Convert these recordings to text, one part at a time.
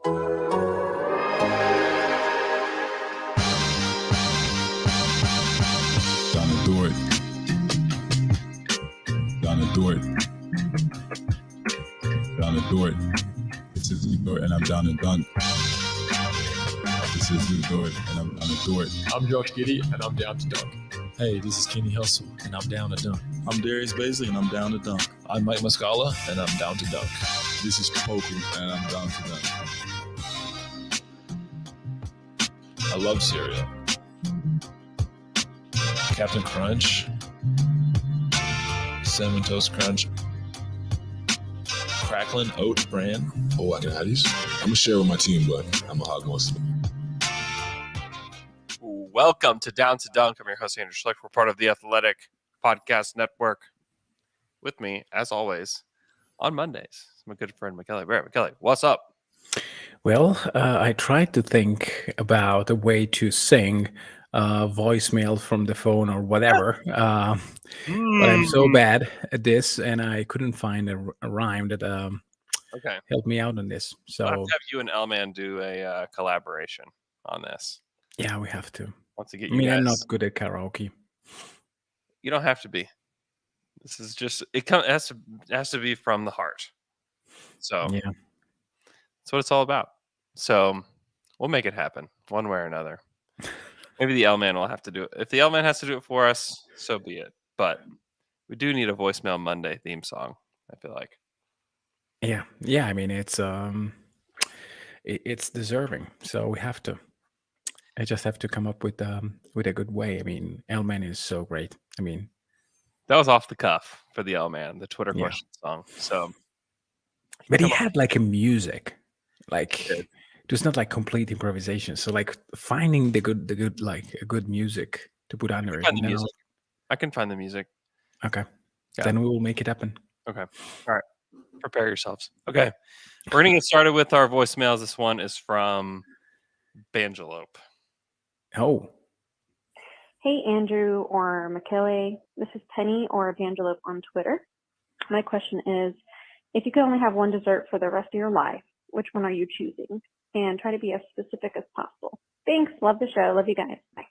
Donna Dort. Donna Dort. Donna Dort. This is Lou Dort, and I'm down to dunk. This is Lou Dort, and I'm down to Dort. I'm Josh Giddey, and I'm down to dunk. Hey, this is Kenny Hustle, and I'm down to dunk. I'm Darius Baisley, and I'm down to dunk. I'm Mike Muscala, and I'm down to dunk. This is Poku, and I'm down to dunk. I love cereal. Captain Crunch, Cinnamon Toast Crunch, Cracklin Oat Bran. Oh, I can have these? I'm going to share with my team, but I'm going to hog most of them. Welcome to Down to Dunk. I'm your host, Andrew Schleck. We're part of the Athletic Podcast Network. With me, as always, on Mondays, is my good friend, McKelly Barrett. McKelly, what's up? Well, I tried to think about a way to sing voicemail from the phone or whatever, but I'm so bad at this, and I couldn't find a rhyme that Okay. helped me out on this. I'll have So to have you and L-Man do a collaboration on this. yeah, we have to. Want to get I you mean, guys. I'm not good at karaoke. You don't have to be. This is just it has to be from the heart. So Yeah. that's what it's all about. So we'll make it happen one way or another. Maybe the L-Man will have to do it. If the L-Man has to do it for us, so be it. But we do need a Voicemail Monday theme song, I feel like. Yeah. I mean, it's deserving, so we have to. I just have to come up with a good way. I mean, Elman is so great. I mean, That was off the cuff for the L-Man, the Twitter Yeah. question song. So but he come up- had like a music, like did. it was not like complete improvisation. So like finding the good like a good music to put under it. find the and then music. I can find the music. Okay, Yeah. then we will make it happen. Okay. All right. Prepare yourselves. Okay. We're going to get started with our voicemails. This one is from Bangelope. Oh, Hey, Andrew or McKelly. This is Penny or Evangelope on Twitter. My question is, if you could only have one dessert for the rest of your life, which one are you choosing? And try to be as specific as possible. Thanks. Love the show. Love you guys. Bye.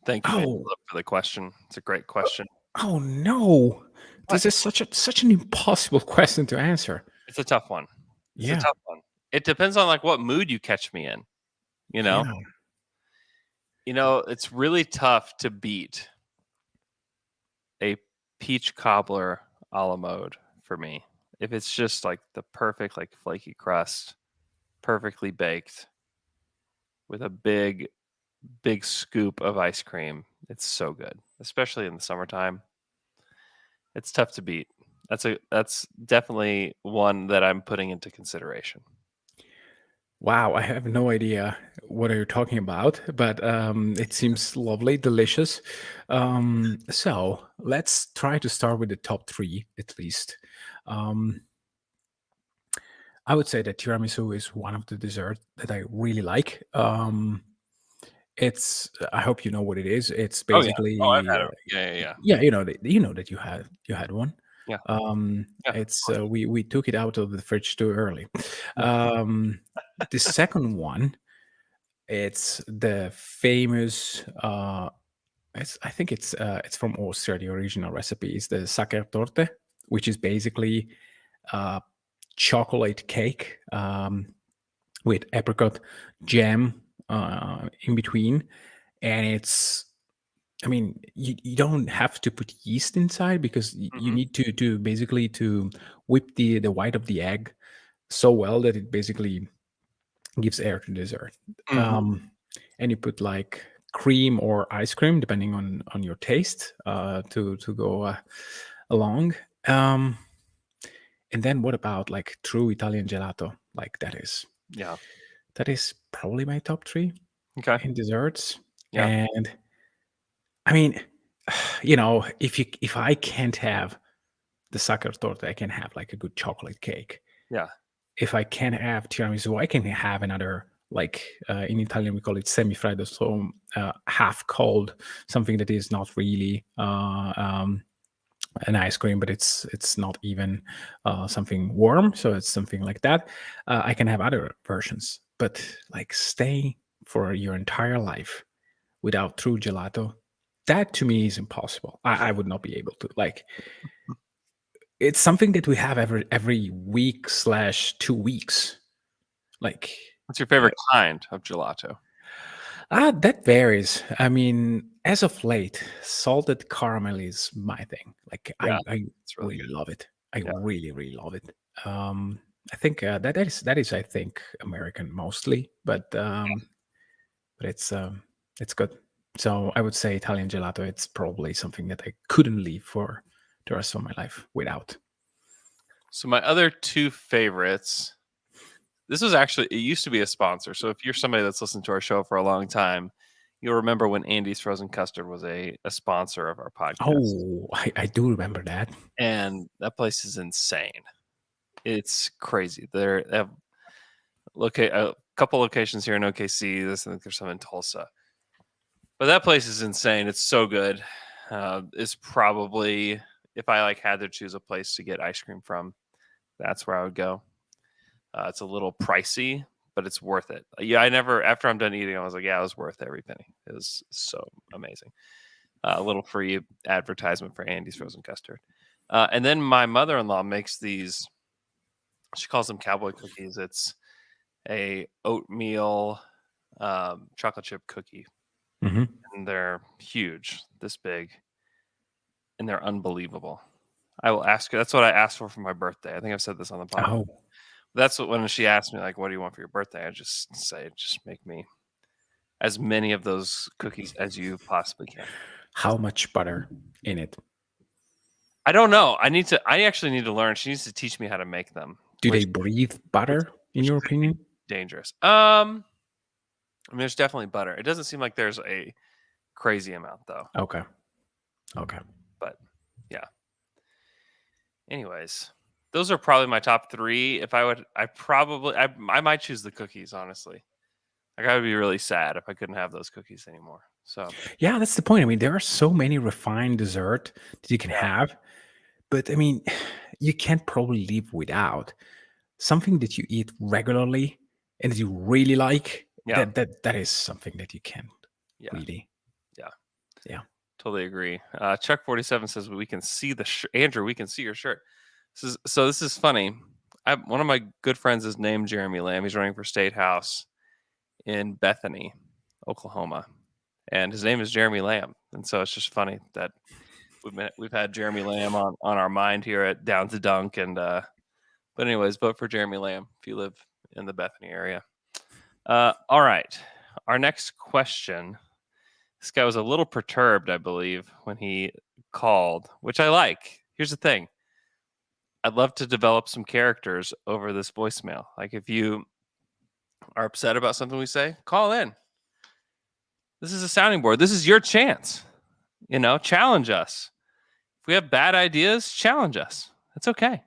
Thank you Oh. Bangelope, for the question. It's a great question. oh no! This is such an impossible question to answer. It's a tough one. It's Yeah. a tough one. It depends on like what mood you catch me in. You know? Yeah. It's really tough to beat a peach cobbler a la mode for me. If it's just like the perfect, like flaky crust, perfectly baked with a big scoop of ice cream, it's so good, especially in the summertime. It's tough to beat. That's definitely one that I'm putting into consideration. Wow, I have no idea what you're talking about, but it seems lovely, delicious. So let's try to start with the top three at least. I would say that tiramisu is one of the desserts that I really like. I hope you know what it is. It's Oh, yeah. basically Oh, I've had it. Yeah. yeah, you know that you had one. Yeah. Yeah, It's we took it out of the fridge too early. The second one, it's the famous. I think it's from Austria. The original recipe is the Sackertorte, which is basically chocolate cake with apricot jam in between, and it's. I mean, you don't have to put yeast inside because you Mhm. need to basically to whip the white of the egg so well that it basically gives air to dessert. Mhm. And you put like cream or ice cream depending on your taste to go along. And then what about like true Italian gelato? Like that is probably my top three Okay. in desserts. Yeah. And I mean, if I can't have the Sackertorte, I can have like a good chocolate cake. Yeah. If I can't have tiramisu, I can have another, like in Italian we call it semifreddo, so half cold, something that is not really an ice cream, but it's not even something warm, so it's something like that. I can have other versions, but like stay for your entire life without true gelato, that to me is impossible. I would not be able to. Like, it's something that we have every week / 2 weeks. Like, What's your favorite kind of gelato? that varies. I mean, as of late, salted caramel is my thing. Like, Yeah, I it's really really good. love it. I Yeah. really love it. I think that is I think American mostly, but it's good. So I would say Italian gelato. It's probably something that I couldn't leave for the rest of my life without. So my other two favorites. This was actually, it used to be a sponsor. So if you're somebody that's listened to our show for a long time, you'll remember when Andy's Frozen Custard was a sponsor of our podcast. Oh, I do remember that. And that place is insane. It's crazy. They have a couple locations here in OKC. I think there's some in Tulsa. But that place is insane. It's so good. It's probably, if I like had to choose a place to get ice cream from, that's where I would go. It's a little pricey, but it's worth it. Yeah, after I'm done eating, I was like, yeah, it was worth every penny. It was so amazing. A little free advertisement for Andy's Frozen Custard. And then my mother-in-law makes these, she calls them cowboy cookies. It's a oatmeal chocolate chip cookie. Mhm. And they're huge, this big, and they're unbelievable. I will ask her. That's what I asked for my birthday. I think I've said this on the podcast. Oh, That's what, when she asked me, like, what do you want for your birthday? I just say, just make me as many of those cookies as you possibly can. how much butter in it? I don't know. I actually need to learn. She needs to teach me how to make them. Do which they breathe butter, in your opinion? dangerous. I mean, there's definitely butter. It doesn't seem like there's a crazy amount though. Okay. But yeah. Anyways, those are probably my top three. If I would, I might choose the cookies, honestly. Like, I would be really sad if I couldn't have those cookies anymore. So Yeah, that's the point. I mean, there are so many refined dessert that you can have, but I mean, you can't probably live without something that you eat regularly and that you really like. Yeah. That is something that you can't yeah, really. totally agree. Chuck 47 says we can see the Andrew. We can see your shirt. This is funny. One of my good friends is named Jeremy Lamb. He's running for state house in Bethany, Oklahoma, and his name is Jeremy Lamb. And so it's just funny that we've had Jeremy Lamb on our mind here at Down to Dunk. And but anyways, vote for Jeremy Lamb if you live in the Bethany area. All right, our next question. This guy was a little perturbed, I believe, when he called, which I like. Here's the thing. I'd love to develop some characters over this voicemail. Like, if you are upset about something we say, call in. This is a sounding board. This is your chance. Challenge us. If we have bad ideas, challenge us. It's okay.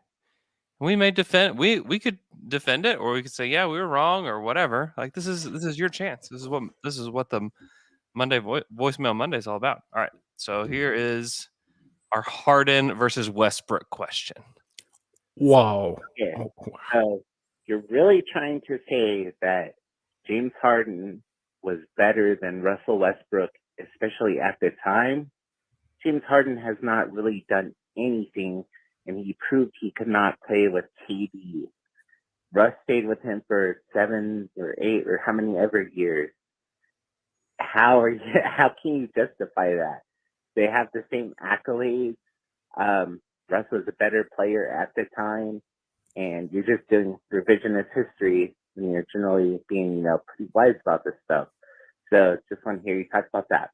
We may defend. We could defend it, or we could say, yeah, we were wrong, or whatever. Like, this is your chance. This is what the Monday voicemail Monday is all about. All right. So here is our Harden versus Westbrook question. Wow. Yeah. Oh, wow. So you're really trying to say that James Harden was better than Russell Westbrook, especially at the time? James Harden has not really done anything, and he proved he could not play with KD. Russ stayed with him for 7 or 8 or how many ever years. How can you justify that? They have the same accolades. Russ was a better player at the time, and you're just doing revisionist history, and you're generally being, pretty wise about this stuff. So just want to hear you talk about that.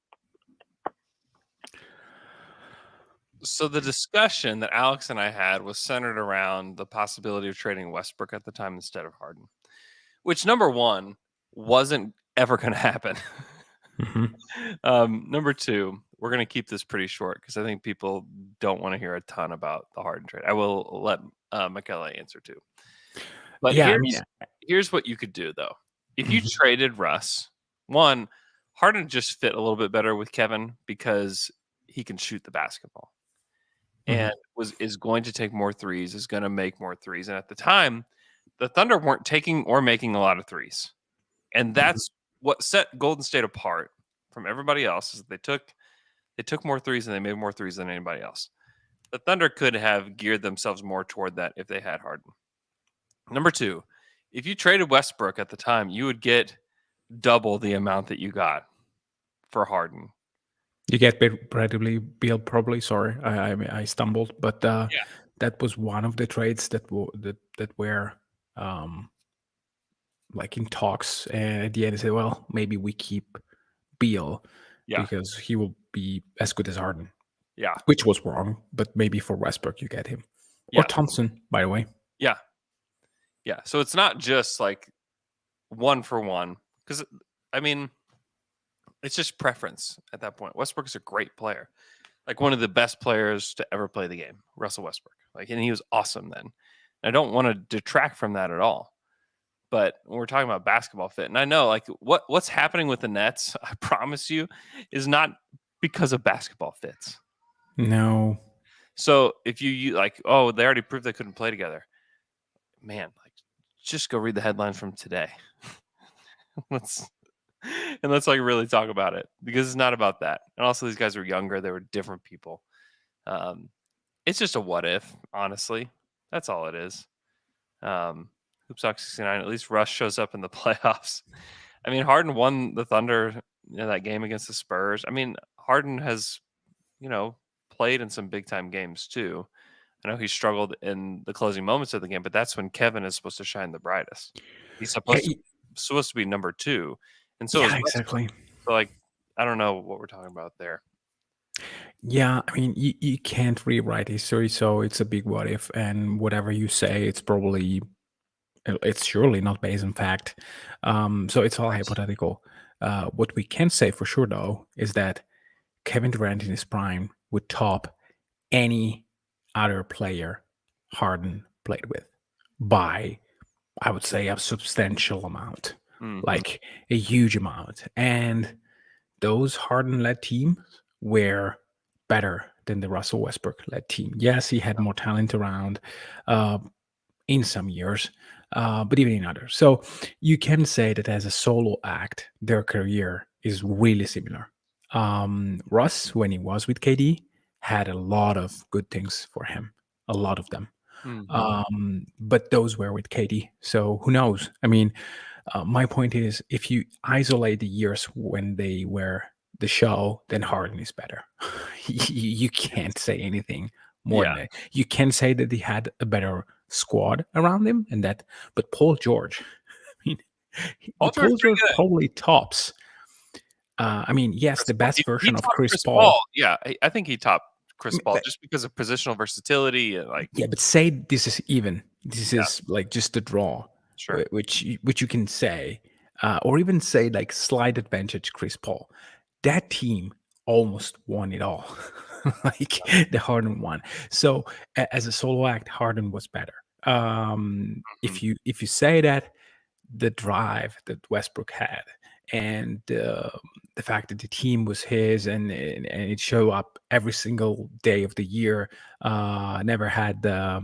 So the discussion that Alex and I had was centered around the possibility of trading Westbrook at the time instead of Harden, which, number one, wasn't ever going to happen. Mhm. Number two, we're going to keep this pretty short because I think people don't want to hear a ton about the Harden trade. I will let Michaela answer too. But Yeah, here's what you could do, though. If you traded Russ, one, Harden just fit a little bit better with Kevin because he can shoot the basketball. and is going to take more threes, is going to make more threes. And at the time, the Thunder weren't taking or making a lot of threes. And that's what set Golden State apart from everybody else, is they took more threes and they made more threes than anybody else. The Thunder could have geared themselves more toward that if they had Harden. Number two, if you traded Westbrook at the time, you would get double the amount that you got for Harden. You get Bradley Beal, probably. Sorry, I stumbled, but that was one of the trades that were like in talks. And at the end, they said, "Well, maybe we keep Beal because he will be as good as Harden." Yeah, which was wrong, but maybe for Westbrook you get him or Thompson, by the way. Yeah. So it's not just like one for one, because I mean, it's just preference at that point. Westbrook is a great player, like one of the best players to ever play the game, Russell Westbrook. And he was awesome then. And I don't want to detract from that at all. But when we're talking about basketball fit, and I know like what's happening with the Nets, I promise you, is not because of basketball fits. No. So if you like, oh, they already proved they couldn't play together. Man, like just go read the headlines from today. let's like really talk about it, because it's not about that. And also, these guys were younger; they were different people. It's just a what if, honestly. That's all it is. Hoopsock 69. At least Russ shows up in the playoffs. I mean, Harden won the Thunder in that game against the Spurs. I mean, Harden has, played in some big time games too. I know he struggled in the closing moments of the game, but that's when Kevin is supposed to shine the brightest. He's supposed to be number two, and so exactly. So like, I don't know what we're talking about there. Yeah, I mean, you can't rewrite history, so it's a big what if, and whatever you say, it's surely not based on fact. So it's all hypothetical. What we can say for sure, though, is that Kevin Durant in his prime would top any other player Harden played with by, I would say, a substantial amount, like a huge amount. And those Harden-led teams were better than the Russell Westbrook-led team. Yes, he had more talent around in some years, but even in others. So you can say that as a solo act, their career is really similar. Russ, when he was with KD, had a lot of good things for him, a lot of them. But those were with KD. So who knows? I mean, my point is, if you isolate the years when they were the show, then Harden is better. You can't say anything more than that. You can say that he had a better squad around him, and that, but Paul George, I mean, Paul George probably tops. I mean, yes, the best version of Chris Paul. Yeah, I think he topped Chris Paul just because of positional versatility. But say this is even. This is like just a draw, sure. Which you can say, or even say like slight advantage Chris Paul. That team almost won it all, like the Harden won. So as a solo act, Harden was better. If you say that, the drive that Westbrook had, and the fact that the team was his, and it showed up every single day of the year, never had the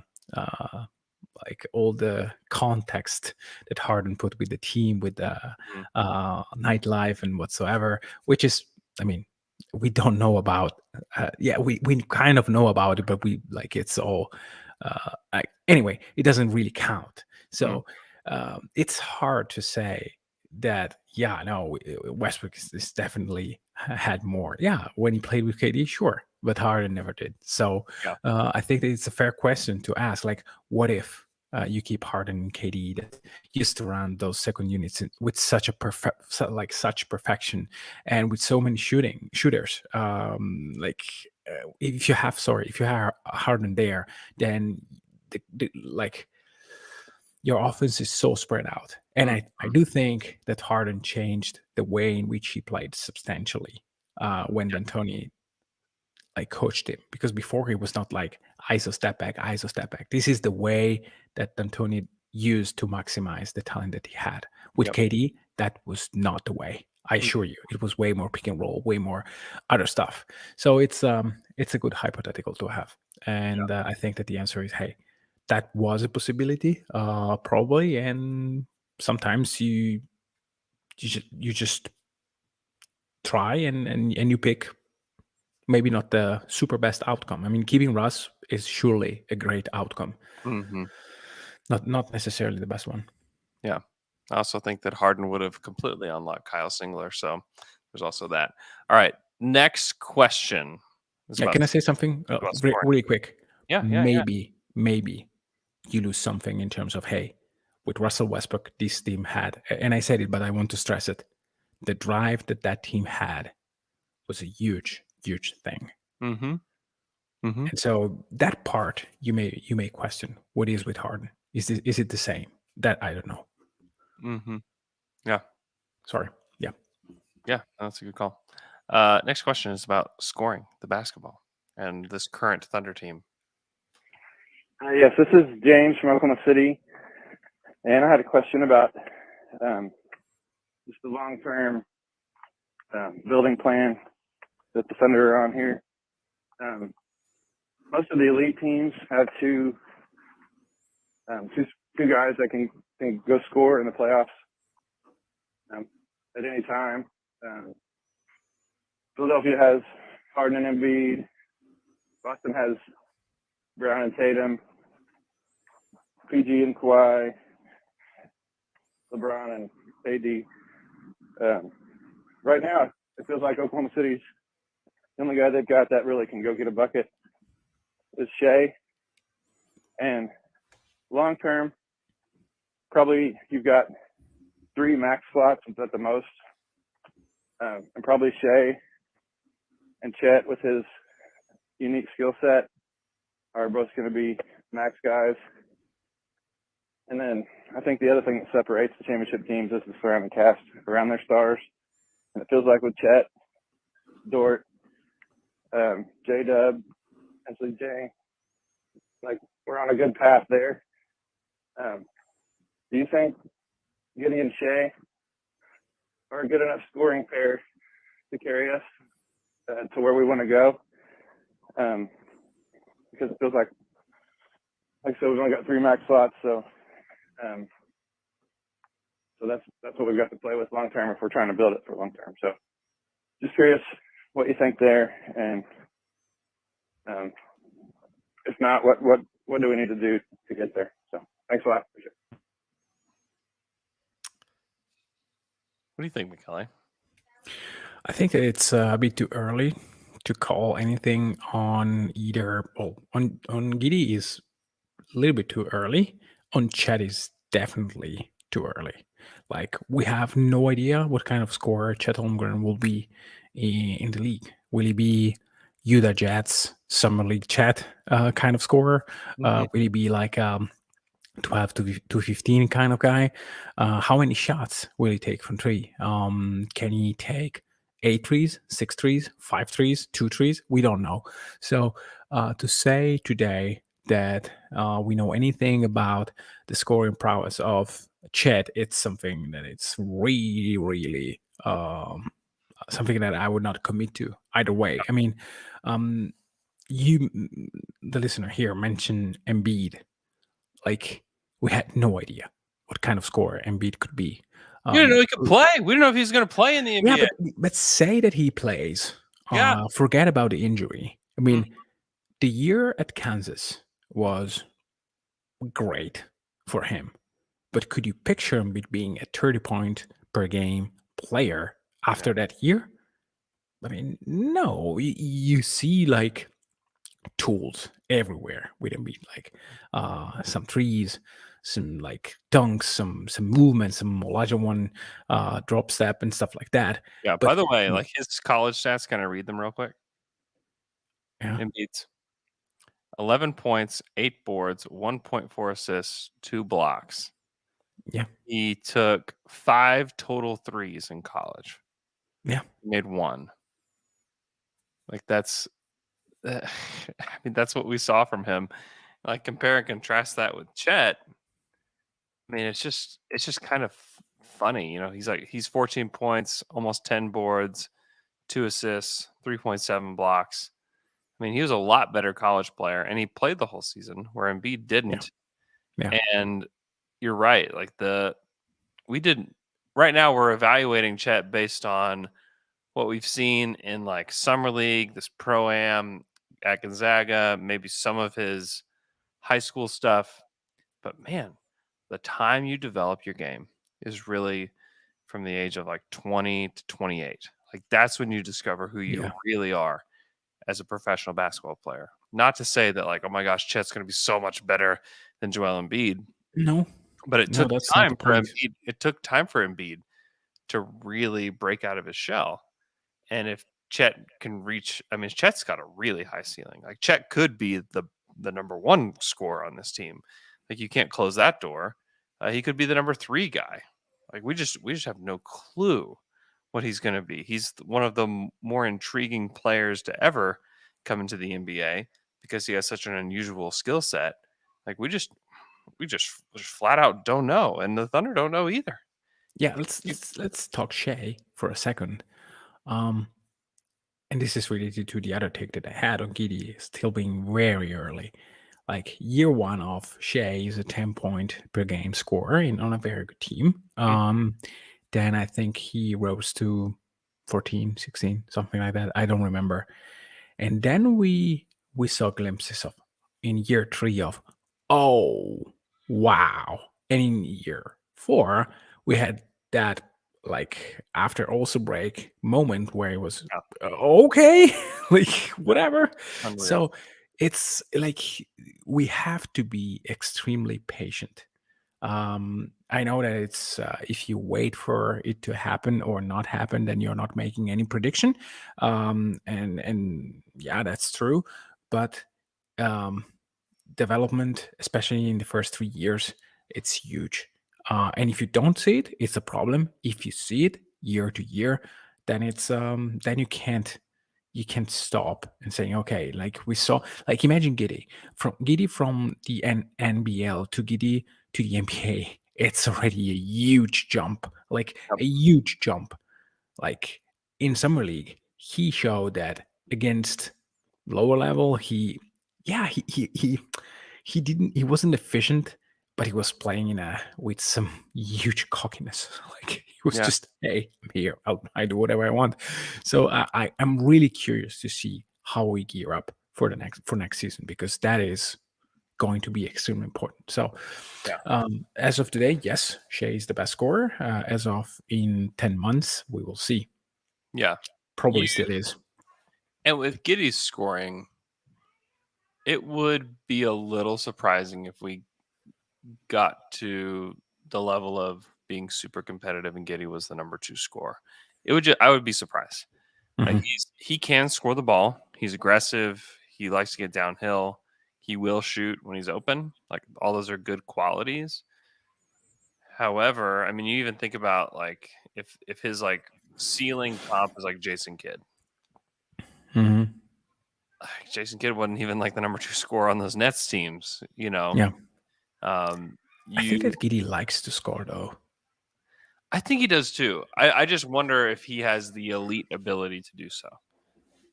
like all the context that Harden put with the team, with the nightlife and whatsoever, which is, I mean, we don't know about. We kind of know about it, but we like it's all. Anyway, it doesn't really count. So it's hard to say that. Yeah, no, Westbrook is definitely had more. Yeah, when he played with KD, sure, but Harden never did. So I think that it's a fair question to ask. Like, what if you keep Harden and KD that used to run those second units with such such perfection, and with so many shooters? If you have Harden there, then your offense is so spread out. And I do think that Harden changed the way in which he played substantially when D'Antoni coached him, because before he was not like ISO step back. This is the way that D'Antoni used to maximize the talent that he had. With KD, that was not the way. I assure you, it was way more pick and roll, way more other stuff. So it's a good hypothetical to have. And I think that the answer is, hey, that was a possibility, probably. And sometimes you just try and you pick maybe not the super best outcome. I mean, keeping Russ is surely a great outcome, Mm-hmm. not necessarily the best one. Yeah. I also think that Harden would have completely unlocked Kyle Singler. So there's also that. All right. Next question. is Yeah, about- can I say something about scoring. really quick? Yeah. Maybe you lose something in terms of, hey, with Russell Westbrook, this team had, and I said it, but I want to stress it, the drive that team had was a huge thing. Mm-hmm. Mm-hmm. And so that part you may question what is with Harden. Is it the same? That I don't know. Mm-hmm. Yeah. Sorry. Yeah. Yeah. That's a good call. Next question is about scoring the basketball and this current Thunder team. Yes, this is James from Oklahoma City, and I had a question about just the long-term building plan that the Thunder are on here. Most of the elite teams have two guys that can go score in the playoffs at any time. Philadelphia has Harden and Embiid. Boston has Brown and Tatum. PG and Kawhi. LeBron and AD. Right now, it feels like Oklahoma City's the only guy they've got that really can go get a bucket is Shea. And long term, probably you've got 3 max slots at the most. And probably Shea and Chet with his unique skill set are both going to be max guys. And then I think the other thing that separates the championship teams is the ceramic cast around their stars. And it feels like with Chet, Dort, J-Dub, SJ, like we're on a good path there. Do you think Giddey and Shea are a good enough scoring pair to carry us to where we want to go? Because it feels like I said, we've only got 3 max slots, so that's what we've got to play with long term if we're trying to build it for long term. So just curious what you think there, and if not, what do we need to do to get there? So thanks a lot. Appreciate it. What do you think, Michele? I think that it's a bit too early to call anything on either. Oh, on Giddey is a little bit too early. On Chet is definitely too early. Like we have no idea what kind of scorer Chet Holmgren will be in the league. Will he be Utah Jazz Summer League Chet kind of scorer? Will he be like 12 to 15 kind of guy? How many shots will he take from 3? Can he take 8 threes, 6 threes, 5 threes, 2 threes? We don't know. So to say today that we know anything about the scoring prowess of Chet, it's something that it's really something that I would not commit to either way. I mean, you, the listener here, mentioned Embiid. Like we had no idea what kind of scorer Embiid could be. You didn't know he could play. We didn't know if he's going to play in the NBA. Yeah, but say that he plays. Yeah. Forget about the injury. I mean, the year at Kansas was great for him. But could you picture him being a 30-point per game player after that year? I mean, no. You see like tools everywhere with Embiid, like some threes, some like dunks, some movement, some Olajuwon drop step and stuff like that. Yeah. But by the way, like his college stats, can I read them real quick? Yeah. Embiid's 11 points, 8 boards, 1.4 assists, 2 blocks. Yeah. He took 5 total threes in college. Yeah. He made 1. Like that's, I mean, that's what we saw from him. Like compare and contrast that with Chet. I mean, it's just kind of funny, you know. He's 14 points, almost 10 boards, 2 assists, 3.7 blocks. I mean, he was a lot better college player, and he played the whole season where Embiid didn't. Yeah. And you're right. Like we didn't. Right now, we're evaluating Chet based on what we've seen in like summer league, this pro-am at Gonzaga, maybe some of his high school stuff. But man, the time you develop your game is really from the age of like 20 to 28. Like that's when you discover who you Yeah. really are as a professional basketball player. Not to say that like, oh my gosh, Chet's going to be so much better than Joel Embiid, No, but it No, took that's not time the for point. Embiid. It took time for Embiid to really break out of his shell. And if Chet can reach, I mean, Chet's got a really high ceiling. Like Chet could be the number one scorer on this team. Like you can't close that door. He could be the number 3 guy. Like we just have no clue what he's going to be. He's one of the more intriguing players to ever come into the NBA because he has such an unusual skill set. Like we just flat out don't know, and the Thunder don't know either. Yeah, let's talk Shea for a second. And this is related to the other take that I had on Giddy still being very early. Like year one of Shea is a 10-point per game scorer on a very good team. Then I think he rose to 14, 16, something like that. I don't remember. And then we saw glimpses of in year 3 of, oh, wow. And in year 4, we had that like after also break moment where it was okay, like whatever. Unreal. So it's like we have to be extremely patient. I know that it's if you wait for it to happen or not happen, then you're not making any prediction. And yeah, that's true. But development, especially in the first 3 years, it's huge. And if you don't see it, it's a problem. If you see it year to year, then it's then you can't stop and saying, okay, like we saw, like imagine Giddy from the NBL to Giddy to the NBA. It's already a huge jump, like a huge jump. Like in summer league, he showed that against lower level, he wasn't efficient, but he was playing with some huge cockiness. Like he was just, hey, I'm here, I do whatever I want. So I'm really curious to see how we gear up for next season, because that is going to be extremely important. So as of today, yes, Shea is the best scorer. As of in 10 months, we will see. Yeah, probably still is. And with Giddy's scoring, it would be a little surprising if we got to the level of being super competitive and Giddy was the number 2 scorer. I would be surprised. Like he can score the ball. He's aggressive. He likes to get downhill. He will shoot when he's open. Like all those are good qualities. However, I mean, you even think about like if his like ceiling comp is like Jason Kidd. Jason Kidd wasn't even like the number 2 scorer on those Nets teams, you know? Yeah. I think that Giddy likes to score, though. I think he does too. I just wonder if he has the elite ability to do so.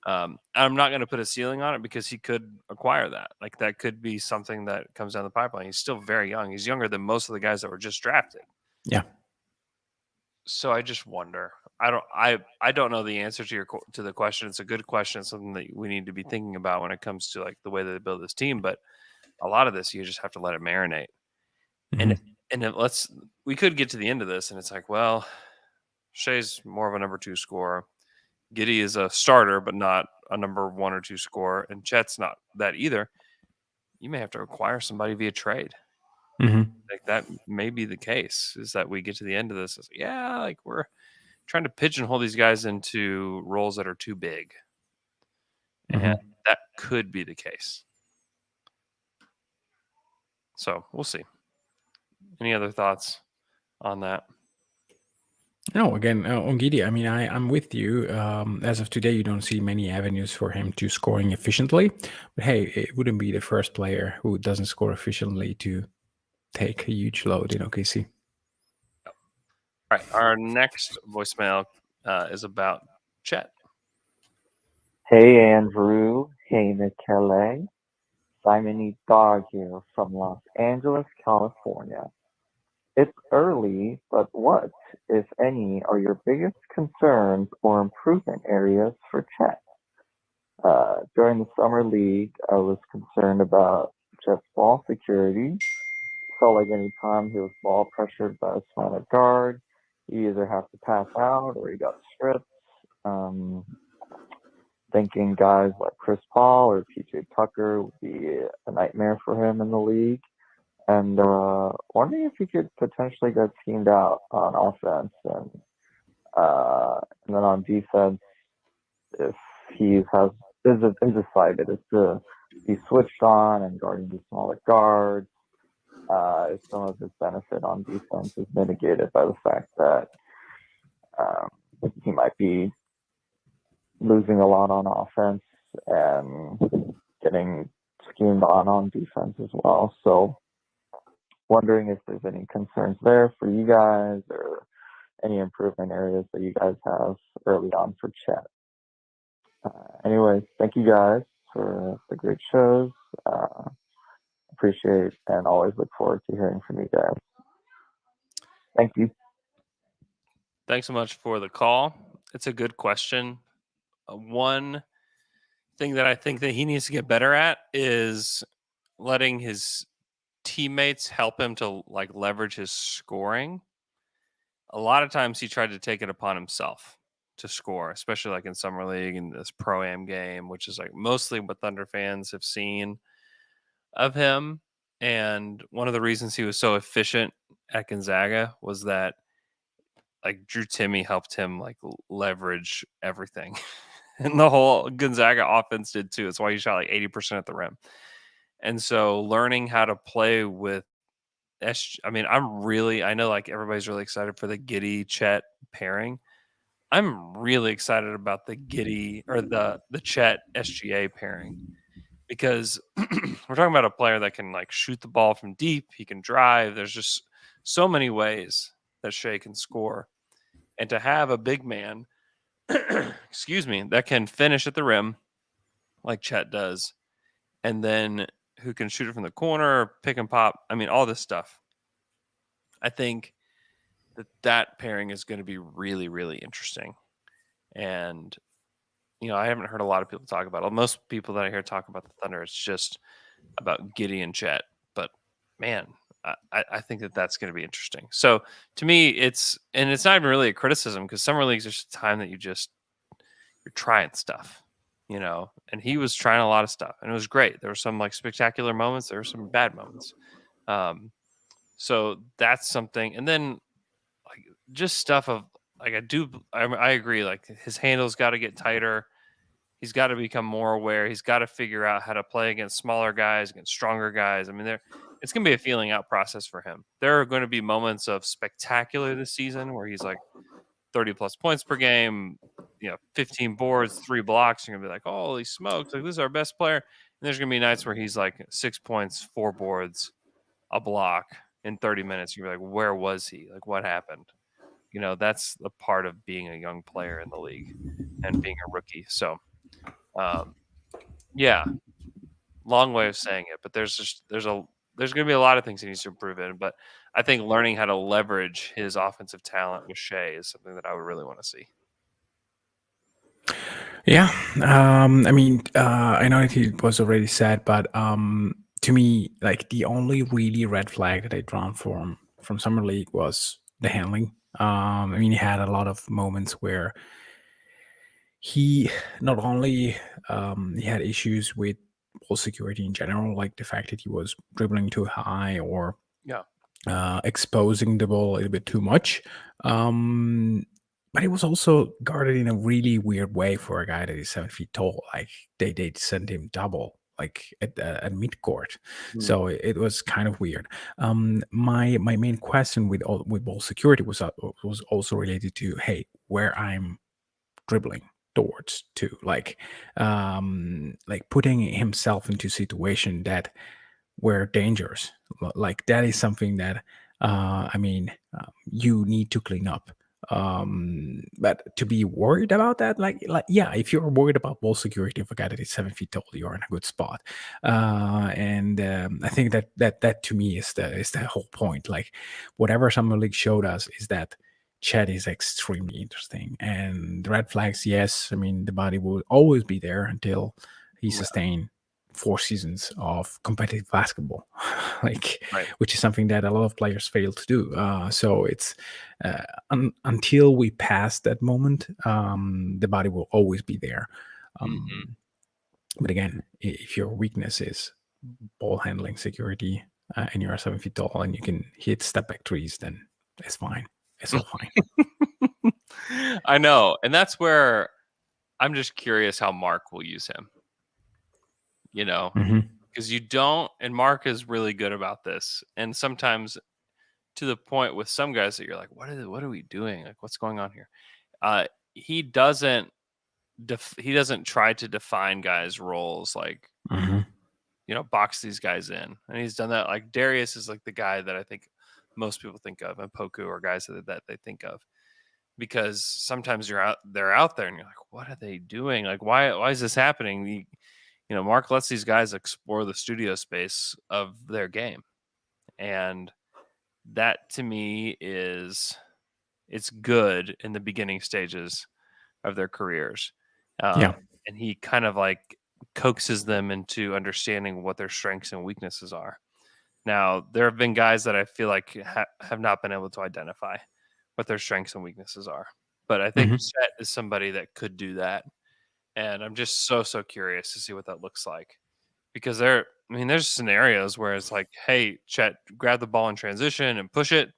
I'm not going to put a ceiling on it because he could acquire that. Like that could be something that comes down the pipeline. He's still very young. He's younger than most of the guys that were just drafted. Yeah. So I just wonder. I don't know the answer to the question. It's a good question. It's something that we need to be thinking about when it comes to like the way that they build this team. But a lot of this, you just have to let it marinate. And we could get to the end of this and it's like, well, Shea's more of a number 2 scorer. Giddy is a starter, but not a number 1 or 2 scorer. And Chet's not that either. You may have to acquire somebody via trade. Like that may be the case, is that we get to the end of this. It's like, like we're trying to pigeonhole these guys into roles that are too big. And that could be the case. So we'll see. Any other thoughts on that? No, again, on Giddy, I mean, I'm with you. As of today, you don't see many avenues for him to scoring efficiently. But hey, it wouldn't be the first player who doesn't score efficiently to take a huge load in OKC. All right, our next voicemail is about Chet. Hey Andrew, hey Michele, Simon E. Dog here from Los Angeles, California. It's early, but what, if any, are your biggest concerns or improvement areas for Chet? During the summer league, I was concerned about Chet's ball security. Felt like any time he was ball pressured by a smaller guard, he either have to pass out or he got stripped. Um, Thinking guys like Chris Paul or PJ Tucker would be a nightmare for him in the league. And wondering if he could potentially get schemed out on offense and then on defense, if he has is decided is to be switched on and guarding the smaller guards. If some of his benefit on defense is mitigated by the fact that he might be losing a lot on offense and getting schemed on defense as well. So wondering if there's any concerns there for you guys or any improvement areas that you guys have early on for Chet. Anyways, thank you guys for the great shows. Appreciate and always look forward to hearing from you guys. Thank you. Thanks so much for the call. It's a good question. One thing that I think that he needs to get better at is letting his teammates help him to like leverage his scoring. A lot of times he tried to take it upon himself to score, especially like in Summer League and this Pro-Am game, which is like mostly what Thunder fans have seen of him. And one of the reasons he was so efficient at Gonzaga was that like Drew Timme helped him like leverage everything. And the whole Gonzaga offense did too. It's why he shot like 80% at the rim. And so learning how to play with I know like everybody's really excited for the Giddey Chet pairing. I'm really excited about the Giddey or the Chet SGA pairing because we're talking about a player that can like shoot the ball from deep. He can drive. There's just so many ways that Shai can score. And to have a big man, excuse me, that can finish at the rim like Chet does, and then who can shoot it from the corner, pick and pop. I mean, all this stuff. I think that pairing is going to be really, really interesting. And, you know, I haven't heard a lot of people talk about it. Most people that I hear talk about the Thunder, it's just about Giddey and Chet. But, man, I think that's going to be interesting. So, to me, it's not even really a criticism because Summer League's just a time that you're trying stuff, you know, and he was trying a lot of stuff and it was great. There were some like spectacular moments. There were some bad moments. So that's something. And then like just stuff of like, I agree. Like his handle's got to get tighter. He's got to become more aware. He's got to figure out how to play against smaller guys, against stronger guys. I mean, it's going to be a feeling out process for him. There are going to be moments of spectacular this season where he's like 30 plus points per game, you know, 15 boards, 3 blocks. You're going to be like, holy smokes, like this is our best player. And there's going to be nights where he's like 6 points, 4 boards, a block in 30 minutes. You're like, where was he? Like, what happened? You know, that's the part of being a young player in the league and being a rookie. So, yeah, long way of saying it, but there's going to be a lot of things he needs to improve in. But I think learning how to leverage his offensive talent with Shai is something that I would really want to see. Yeah. I mean, I know it was already said, but to me, like the only really red flag that I drawn from Summer League was the handling. I mean, he had a lot of moments where he not only he had issues with ball security in general, like the fact that he was dribbling too high or exposing the ball a little bit too much. But he was also guarded in a really weird way for a guy that is 7 feet tall. Like they sent him double, like at midcourt. So it was kind of weird. My main question with ball security was also related to where I'm dribbling towards to, like putting himself into a situation that were dangerous. Like that is something that you need to clean up. But to be worried about that, yeah, if you're worried about ball security of a guy that is 7 feet tall, you're in a good spot. And I think that to me is the whole point. Like, whatever Summer League showed us is that Chet is extremely interesting. And the red flags, yes, I mean, the body will always be there until he sustained 4 seasons of competitive basketball, which is something that a lot of players fail to do. So it's until we pass that moment, the body will always be there. But again, if your weakness is ball handling security, and you're 7 feet tall and you can hit step back threes, then it's fine. It's all fine. I know, and that's where I'm just curious how Mark will use him. You know, because you don't, and Mark is really good about this, and sometimes to the point with some guys that you're like, what are we doing? Like, what's going on here? He doesn't try to define guys' roles, like box these guys in, and he's done that. Like, Darius is like the guy that I think most people think of, and Poku are guys that they think of, because sometimes they're out there and you're like, what are they doing? Like, why is this happening? Mark lets these guys explore the studio space of their game. And that to me it's good in the beginning stages of their careers. And he kind of like coaxes them into understanding what their strengths and weaknesses are. Now, there have been guys that I feel like have not been able to identify what their strengths and weaknesses are. But I think Chet is somebody that could do that. And I'm just so curious to see what that looks like, because there's scenarios where it's like, hey, Chet, grab the ball in transition and push it.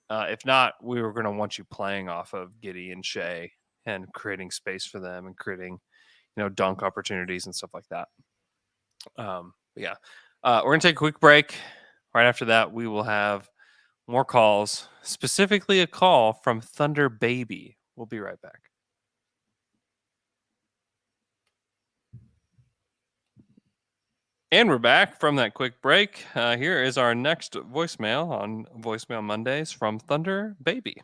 If not, we were going to want you playing off of Giddey and Shea and creating space for them and creating, dunk opportunities and stuff like that. We're going to take a quick break. Right after that, we will have more calls, specifically a call from Thunder Baby. We'll be right back. And we're back from that quick break. Here is our next voicemail on Voicemail Mondays from Thunder Baby.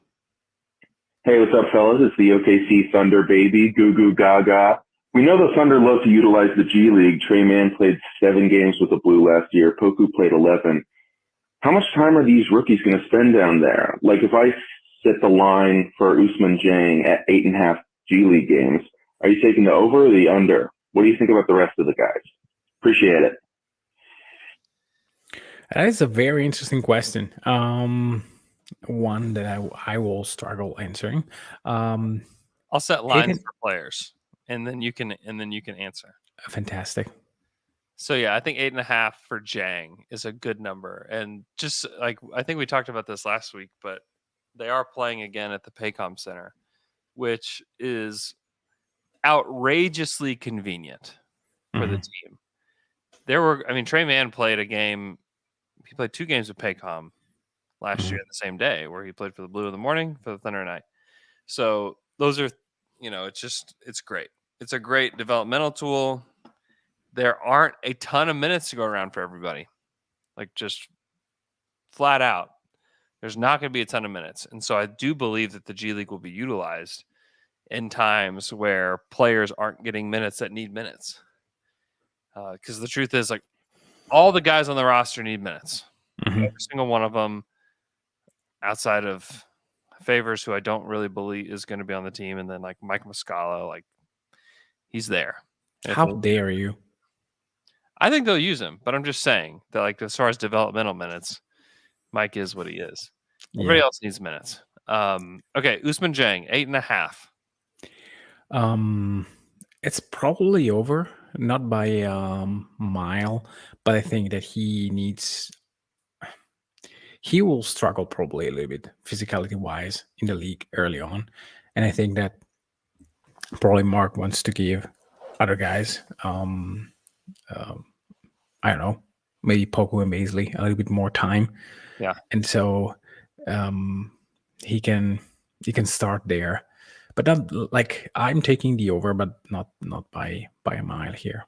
Hey, what's up, fellas? It's the OKC Thunder Baby, Goo Goo Gaga. We know the Thunder love to utilize the G League. Trey Mann played 7 games with the Blue last year. Poku played 11. How much time are these rookies going to spend down there? Like, if I set the line for Ousmane Dieng at 8.5 G League games, are you taking the over or the under? What do you think about the rest of the guys? Appreciate it. That is a very interesting question. One that I will struggle answering. I'll set lines for players, and then you can answer. Fantastic. So yeah, I think 8.5 for Dieng is a good number, and just like I think we talked about this last week, but they are playing again at the Paycom Center, which is outrageously convenient for the team. Trey Mann played a game. He played 2 games with Paycom last year in the same day, where he played for the Blue in the morning, for the Thunder at night. So those are, it's great. It's a great developmental tool. There aren't a ton of minutes to go around for everybody. Like, just flat out, there's not going to be a ton of minutes. And so I do believe that the G League will be utilized in times where players aren't getting minutes that need minutes. Because the truth is, like, all the guys on the roster need minutes. Every single one of them, outside of Favors, who I don't really believe is going to be on the team, and then like Mike Muscala, like, he's there. How dare you? I think they'll use him, but I'm just saying that, like, as far as developmental minutes, Mike is what he is. Everybody else needs minutes. Okay, Ousmane Dieng, 8.5. It's probably over, not by a mile, but I think that he will struggle probably a little bit physicality wise in the league early on. And I think that probably Mark wants to give other guys, I don't know, maybe Poku and Baisley a little bit more time. Yeah. And so he can start there. But not, like, I'm taking the over, but not by a mile here.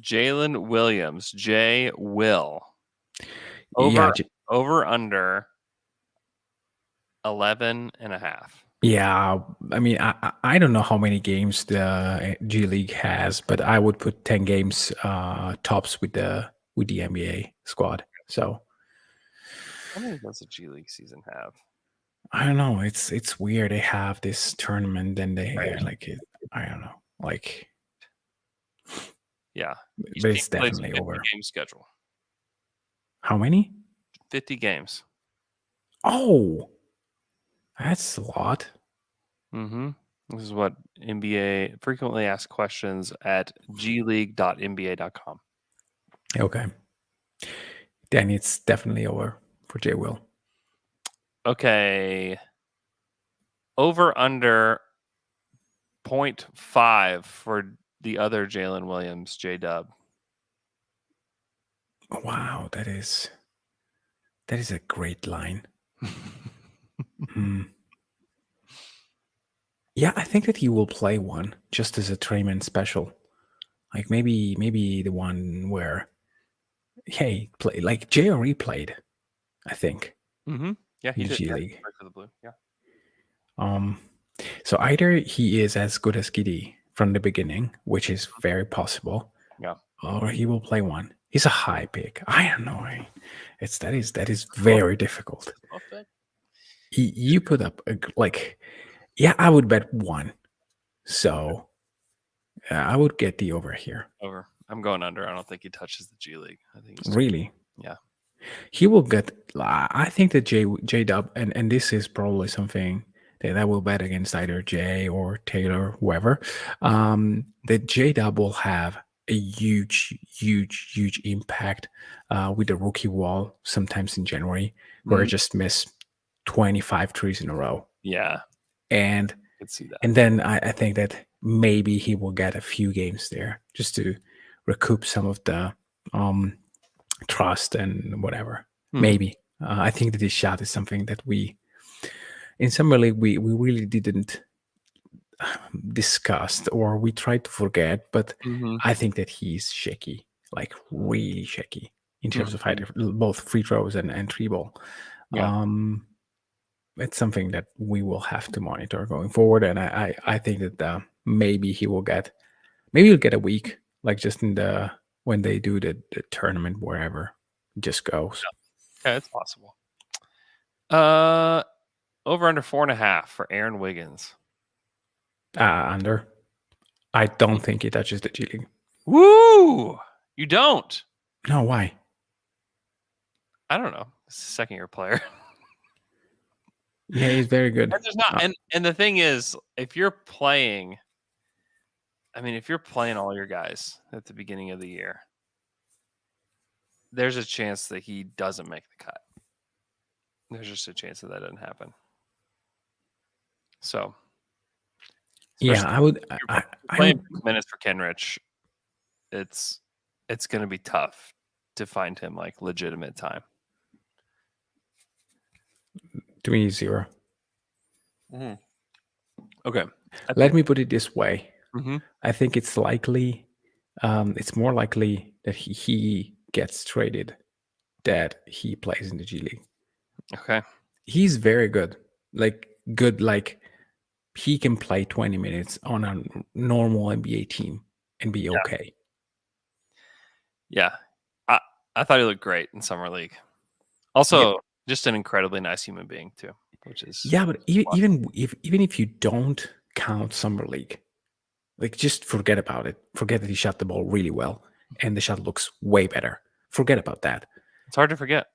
Jalen Williams, J. Will. Over under 11.5. Yeah, I mean, I don't know how many games the G League has, but I would put 10 games tops with the NBA squad. So How many does a G League season have? I don't know. It's weird. They have this tournament, then they Right. like it. I don't know. Like, Yeah. Each but team it's plays definitely 50 over. game schedule. How many? 50 games. Oh, that's a lot. Mm-hmm. This is what NBA frequently asked questions at gleague.nba.com. Okay, then it's definitely over for J Will. Okay. Over under 0.5 for the other Jalen Williams, J Dub. Wow, that is a great line. Hmm. Yeah, I think that he will play one just as a Trayman special. Like maybe the one where, hey, play like JRE played, I think, Mm-hmm. Yeah, he in the did. G Yeah, League. right for the blue. Yeah. So either he is as good as Giddy from the beginning, which is very possible, Yeah. or he will play one. He's a high pick. I don't know. That is very difficult. You put up yeah, I would bet one. So I would get the over here. Over. I'm going under. I don't think he touches the G League. I think he's Really? Yeah. He will get. I think that J Dub, and this is probably something that I will bet against either Jay or Taylor, whoever. That J Dub will have a huge impact with the rookie wall sometimes in January, where I just miss 25 trees in a row. Yeah. And I could see that. and then I think that maybe he will get a few games there just to recoup some of the trust and whatever. Maybe. I think that his shot is something that we, in Summer League, we really didn't discuss or we tried to forget, but I think that he's shaky, like really shaky in terms of either both free throws and three ball. Yeah. It's something that we will have to monitor going forward, and I think that maybe he'll get a week, like just in the when they do the tournament wherever, just goes. Yeah, it's possible. Over under 4.5 for Aaron Wiggins. Under. I don't think he touches the G League. Woo! You don't? No, why? I don't know. It's a second-year player. Yeah, he's very good. And there's not, and the thing is, if you're playing all your guys at the beginning of the year, there's a chance that he doesn't make the cut. There's just a chance that doesn't happen. So, yeah, I would. Playing minutes for Kenrich, it's going to be tough to find him like legitimate time. To me, 0. Okay. Let me put it this way. Mm-hmm. I think it's likely, it's more likely that he gets traded that he plays in the G League. Okay. He's very good. Like he can play 20 minutes on a normal NBA team and be okay. Yeah. I thought he looked great in Summer League. Also, just an incredibly nice human being too, which is but even if you don't count Summer League, like just forget about it. Forget that he shot the ball really well and the shot looks way better. Forget about that. It's hard to forget.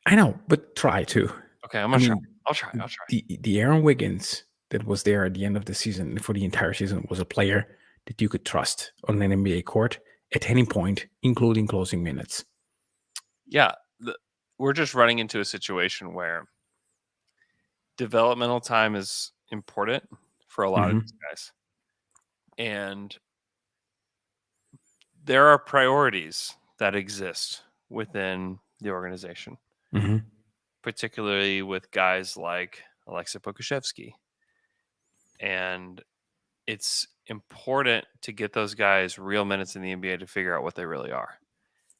I know, but try to. Okay, I'm gonna try. I'll try. The Aaron Wiggins that was there at the end of the season for the entire season was a player that you could trust on an NBA court at any point, including closing minutes. Yeah, we're just running into a situation where developmental time is important for a lot of these guys. And there are priorities that exist within the organization, particularly with guys like Aleksej Pokusevski. And it's important to get those guys real minutes in the NBA to figure out what they really are.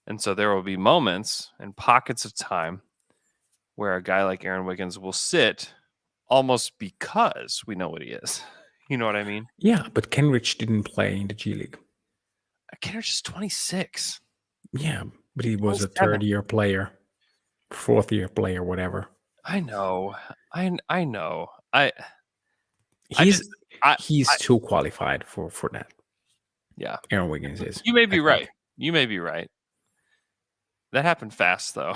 And so there will be moments and pockets of time where a guy like Aaron Wiggins will sit almost because we know what he is. You know what I mean? Yeah, but Kenrich didn't play in the G League. Kenrich is 26. Yeah, but he was a 27. third-year player, fourth-year player, whatever. I know. I know. He's too qualified for that. Yeah. Aaron Wiggins is. You may be right. You may be right. That happened fast, though.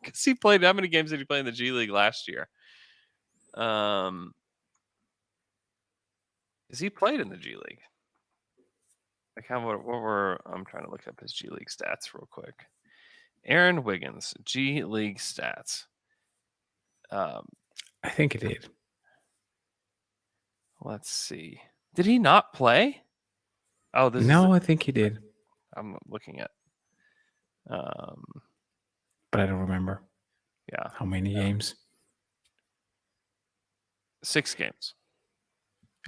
Because he played, how many games did he play in the G League last year? Because he played in the G League. Like I'm trying to look up his G League stats real quick. Aaron Wiggins, G League stats. I think he did. Let's see. Did he not play? Oh, I think he did. I'm looking at. But I don't remember. Yeah. How many games? 6 games.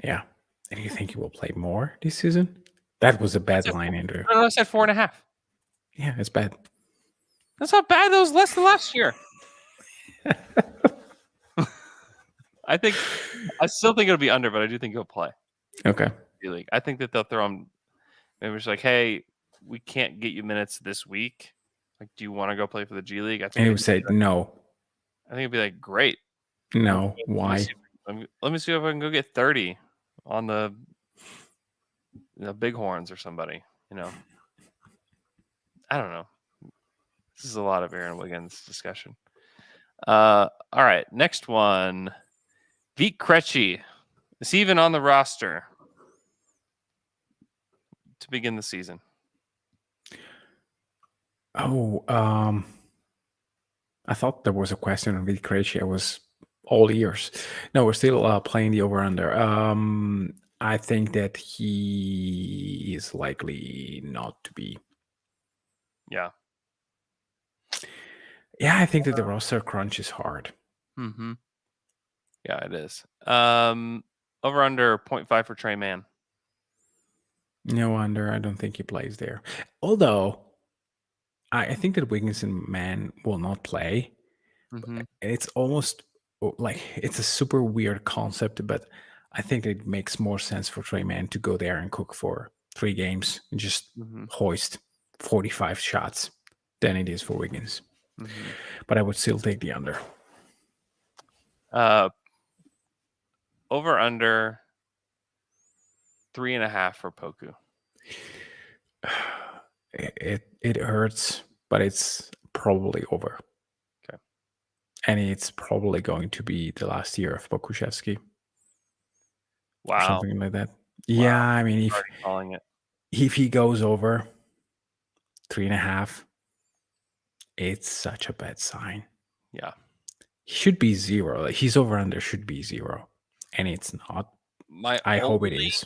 Yeah. And you think he will play more this season? That was a bad line, Andrew. No, I said 4.5. Yeah, it's bad. That's not bad. That was less than last year. I still think it'll be under, but I do think he'll play. Okay. League. I think that they'll throw him. Maybe it's like, hey, we can't get you minutes this week. Like, do you want to go play for the G League? And he would say no. I think it'd be like, great. No. Why? Let me see if I can go get 30 on the Bighorns or somebody. I don't know. This is a lot of Aaron Wiggins discussion. All right, next one. Vit Krejci is he even on the roster to begin the season? Oh, I thought there was a question on Vit Krejci. I was all ears. No, we're still playing the over-under. I think that he is likely not to be. Yeah. Yeah, I think that the roster crunch is hard. Mm-hmm. Yeah, it is. Over under 0.5 for Trey Mann. No wonder. I don't think he plays there. Although, I think that Wiggins and Mann will not play. Mm-hmm. It's almost like it's a super weird concept, but I think it makes more sense for Trey Mann to go there and cook for 3 games and just hoist 45 shots than it is for Wiggins. Mm-hmm. But I would still take the under. Over under 3.5 for Poku. It hurts, but it's probably over. Okay. And it's probably going to be the last year of Pokusevski. Wow. Or something like that. Wow. Yeah, I mean, if he goes over 3.5, it's such a bad sign. Yeah. He should be 0. Like his over under should be 0. And it's not. I hope it is.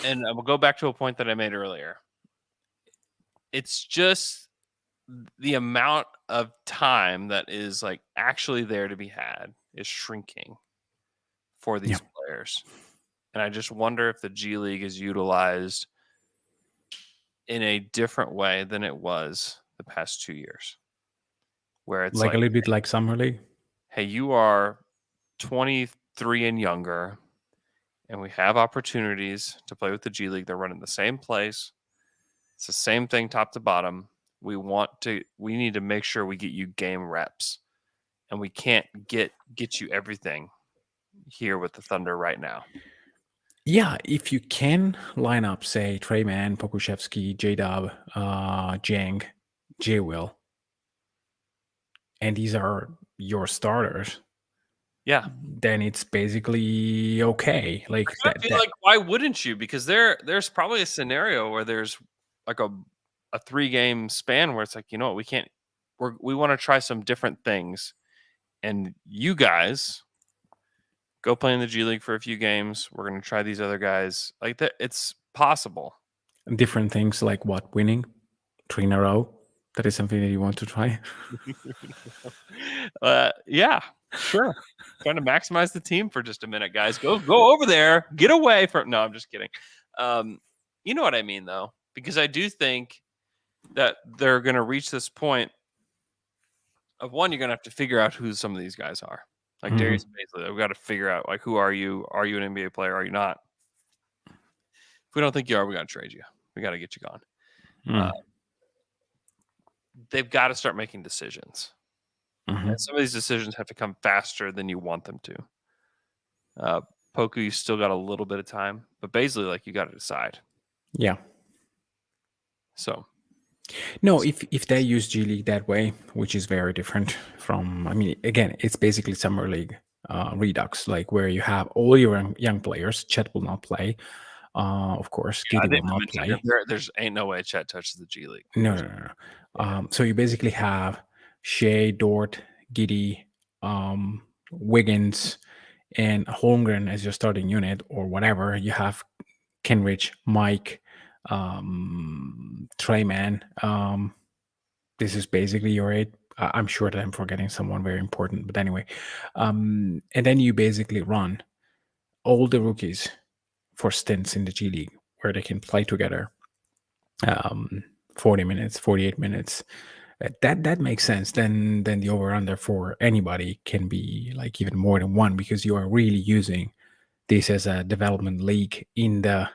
And I will go back to a point that I made earlier. It's just the amount of time that is like actually there to be had is shrinking for these players. And I just wonder if the G League is utilized in a different way than it was the past 2 years. Where it's like a little bit like Summer League. Hey, you are 23 and younger, and we have opportunities to play with the G League. They're running the same place. It's the same thing top to bottom. We need to make sure we get you game reps, and we can't get you everything here with the Thunder right now. Yeah, if you can line up, say, Trey Mann, Pokusevski, J-Dub, Jang, J-Will, and these are your starters, then it's basically okay. Like, like why wouldn't you? Because there's probably a scenario where there's like a 3-game span where it's like, you know what, we want to try some different things, and you guys go play in the G League for a few games. We're going to try these other guys. Like that, it's possible. Different things like what? Winning 3 in a row? That is something that you want to try? Yeah, sure. Trying to maximize the team for just a minute, guys. Go over there. Get away from... No, I'm just kidding. You know what I mean, though? Because I do think that they're going to reach this point of, one, you're going to have to figure out who some of these guys are. Like Darius Baisley, we've got to figure out like who are you? Are you an NBA player? Are you not? If we don't think you are, we got to trade you. We got to get you gone. They've got to start making decisions. And some of these decisions have to come faster than you want them to. Poku, you still got a little bit of time, but basically, like you got to decide. Yeah. So, no, if they use G League that way, which is very different from, I mean, again, it's basically Summer League Redux, like where you have all your young players. Chet will not play, of course. Giddy will not play. There's ain't no way Chet touches the G League. No. So you basically have Shea, Dort, Giddy, Wiggins, and Holmgren as your starting unit or whatever. You have Kenrich, Mike, Treyman. This is basically your 8. I'm sure that I'm forgetting someone very important, but anyway. And then you basically run all the rookies for stints in the G League where they can play together. 40 minutes, 48 minutes. That makes sense. Then the over-under for anybody can be like even more than 1 because you are really using this as a development league in the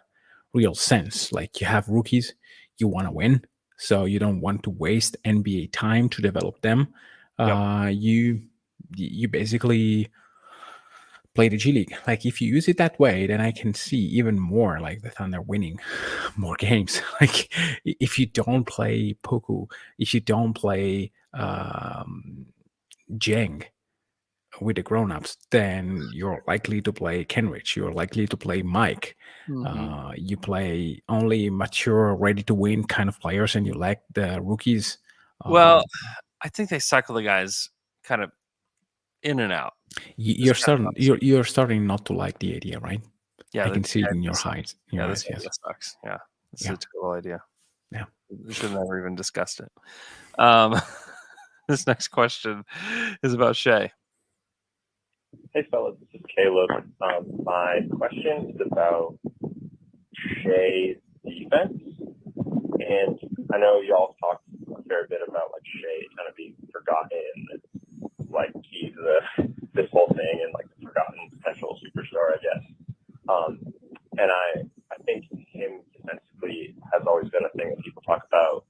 real sense. Like you have rookies, you want to win, so you don't want to waste NBA time to develop them. You basically play the G League. Like if you use it that way, then I can see even more like the Thunder winning more games. Like if you don't play Poku, if you don't play Jeng with the grown-ups, then you're likely to play Kenrich, you're likely to play Mike. You play only mature, ready to win kind of players, and you like the rookies. Well, I think they cycle the guys kind of in and out. You're starting not to like the idea, right? Yeah, I can see it in your eyes. This idea sucks. Yeah, this is a terrible idea. Yeah, we should have never even discussed it. This next question is about Shea. Hey, fellas, this is Caleb. My question is about Shea's defense, and I know y'all talked a fair bit about like Shea kind of being forgotten, like key to this whole thing, and like the forgotten potential superstar, I guess. And I think him defensively has always been a thing that people talk about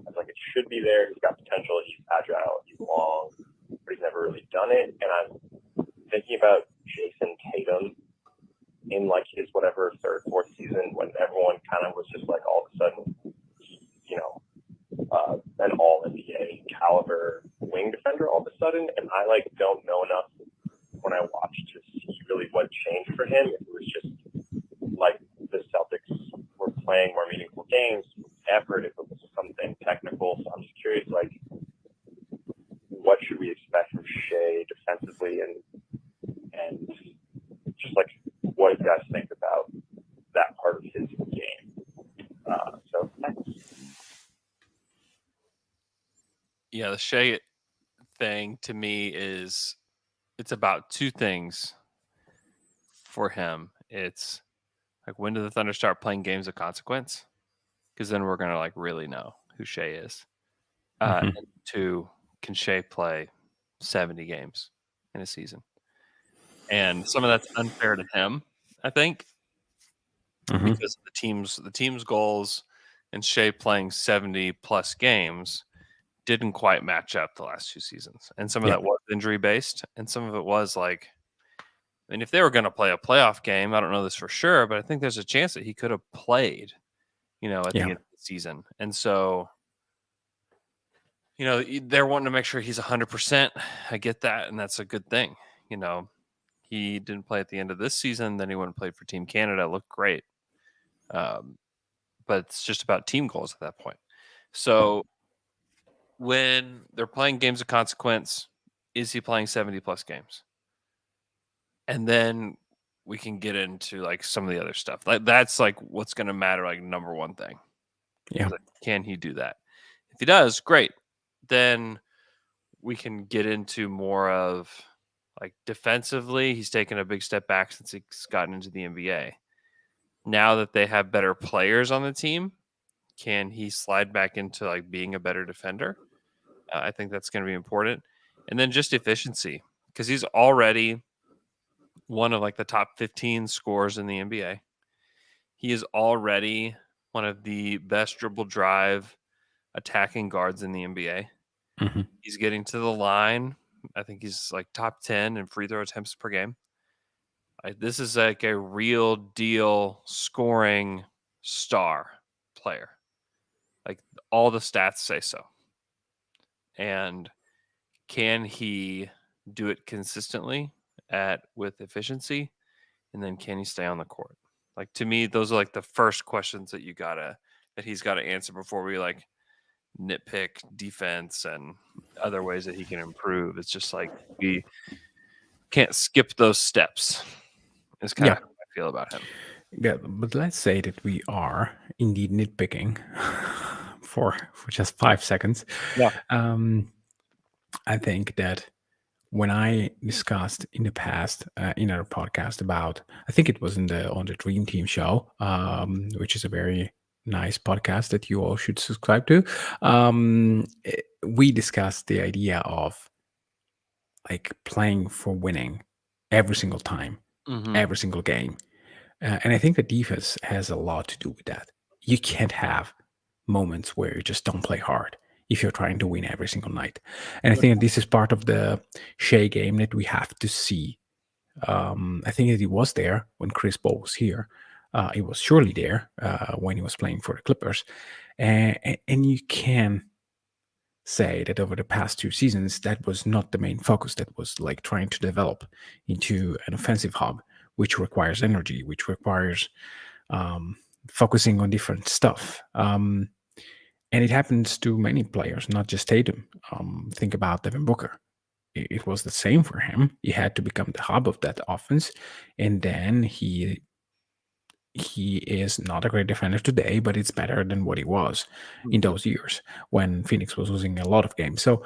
as like it should be there. He's got potential. He's agile. He's long, but he's never really done it. And I'm thinking about Jason Tatum in like his whatever 3rd, 4th season when everyone kind of was just like all of a sudden, you know, an all NBA caliber wing defender all of a sudden. And I like don't know enough when I watched to see really what changed for him. If it was just like the Celtics were playing more meaningful games, effort, if it was something technical. So I'm just curious, like, what should we expect from Shea defensively and just like what do you guys think about that part of his game? So thanks. Yeah, the Shea thing to me is it's about 2 things for him. It's like, when do the Thunder start playing games of consequence? Because then we're gonna like really know who Shea is. And 2, can Shea play 70 games in a season? And some of that's unfair to him, I think, because of the team's goals and Shea playing 70 plus games didn't quite match up the last 2 seasons. And some of that was injury based, and some of it was like, I mean, if they were going to play a playoff game, I don't know this for sure, but I think there's a chance that he could have played, you know, at the end of the season. And so, you know, they're wanting to make sure he's 100%. I get that, and that's a good thing. You know, he didn't play at the end of this season, then he went and played for Team Canada. Looked great. But it's just about team goals at that point. So when they're playing games of consequence, is he playing 70 plus games? And then we can get into like some of the other stuff. Like that's like what's going to matter, like number one thing. Yeah. Like, can he do that? If he does, great. Then we can get into more of like defensively. He's taken a big step back since he's gotten into the NBA. Now that they have better players on the team, can he slide back into like being a better defender? I think that's going to be important. And then just efficiency. because he's already one of like the top 15 scorers in the NBA. He is already one of the best dribble drive attacking guards in the NBA. Mhm. He's getting to the line. I think he's like top 10 in free throw attempts per game. This is like a real deal scoring star player. Like all the stats say so. And can he do it consistently with efficiency? And then can he stay on the court? Like to me, those are like the first questions that he's gotta answer before we like nitpick defense and other ways that he can improve. It's just like we can't skip those steps. Is kind of how I feel about him. Yeah, but let's say that we are indeed nitpicking for just 5 seconds. Yeah. I think that when I discussed in the past in our podcast about, I think it was on the Dream Team show, which is a very nice podcast that you all should subscribe to. We discussed the idea of like playing for winning every single time, every single game. And I think the defense has a lot to do with that. You can't have moments where you just don't play hard if you're trying to win every single night. And I think this is part of the Shea game that we have to see. I think that he was there when Chris Paul was here. He was surely there when he was playing for the Clippers. And you can say that over the past 2 seasons, that was not the main focus. That was like trying to develop into an offensive hub, which requires energy, which requires focusing on different stuff. And it happens to many players, not just Tatum. Think about Devin Booker. It was the same for him. He had to become the hub of that offense. And then he is not a great defender today, but it's better than what he was in those years when Phoenix was losing a lot of games. So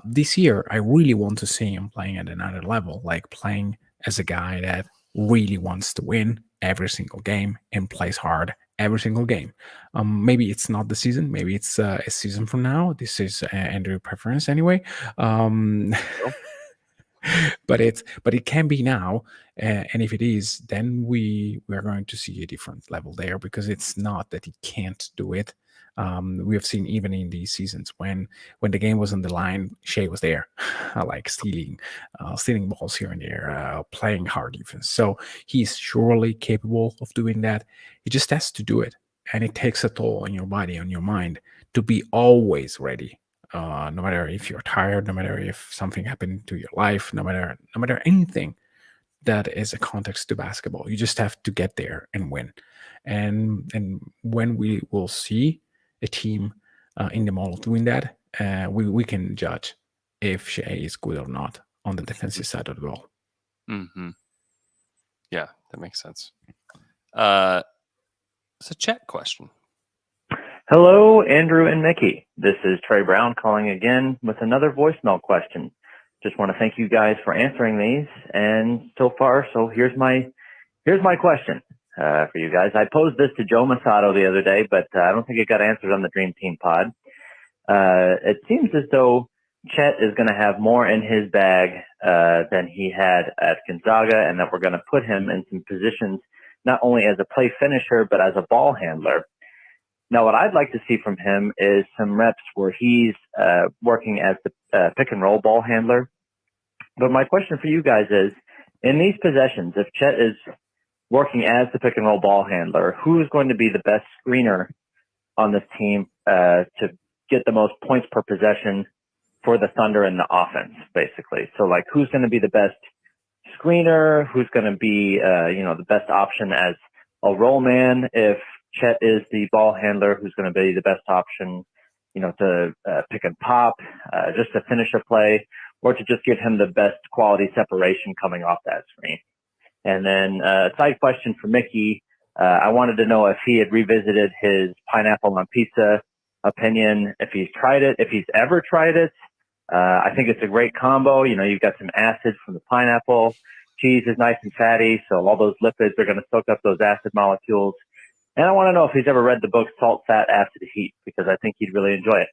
this year, I really want to see him playing at another level, like playing as a guy that really wants to win every single game and plays hard every single game. Maybe it's not the season. Maybe it's a season from now. This is Andrew preference anyway. But it can be now, and if it is, then we are going to see a different level there, because it's not that he can't do it. We have seen even in these seasons when the game was on the line, Shea was there, like stealing balls here and there, playing hard defense. So he's surely capable of doing that. He just has to do it, and it takes a toll on your body, on your mind, to be always ready. No matter if you're tired, no matter if something happened to your life, no matter anything that is a context to basketball, you just have to get there and win. And when we will see a team in the model doing that, we can judge if Shea is good or not on the defensive side of the ball. Mm-hmm. Yeah, that makes sense. It's a chat question. Hello, Andrew and Mickey. This is Trey Brown calling again with another voicemail question. Just want to thank you guys for answering these. And so here's my question for you guys. I posed this to Joe Masato the other day, but I don't think it got answered on the Dream Team pod. It seems as though Chet is going to have more in his bag than he had at Gonzaga, and that we're going to put him in some positions not only as a play finisher, but as a ball handler. Now, what I'd like to see from him is some reps where he's working as the pick and roll ball handler. But my question for you guys is, in these possessions, if Chet is working as the pick and roll ball handler, who is going to be the best screener on this team to get the most points per possession for the Thunder and the offense, basically? So, like, who's going to be the best screener? Who's going to be, the best option as a roll man if Chet is the ball handler? Who's going to be the best option, to pick and pop, just to finish a play, or to just give him the best quality separation coming off that screen? And then a side question for Mickey. I wanted to know if he had revisited his pineapple on pizza opinion, if he's tried it, if he's ever tried it. I think it's a great combo. You've got some acid from the pineapple. Cheese is nice and fatty, so all those lipids are going to soak up those acid molecules. And I want to know if he's ever read the book Salt, Fat, Acid, Heat, because I think he'd really enjoy it.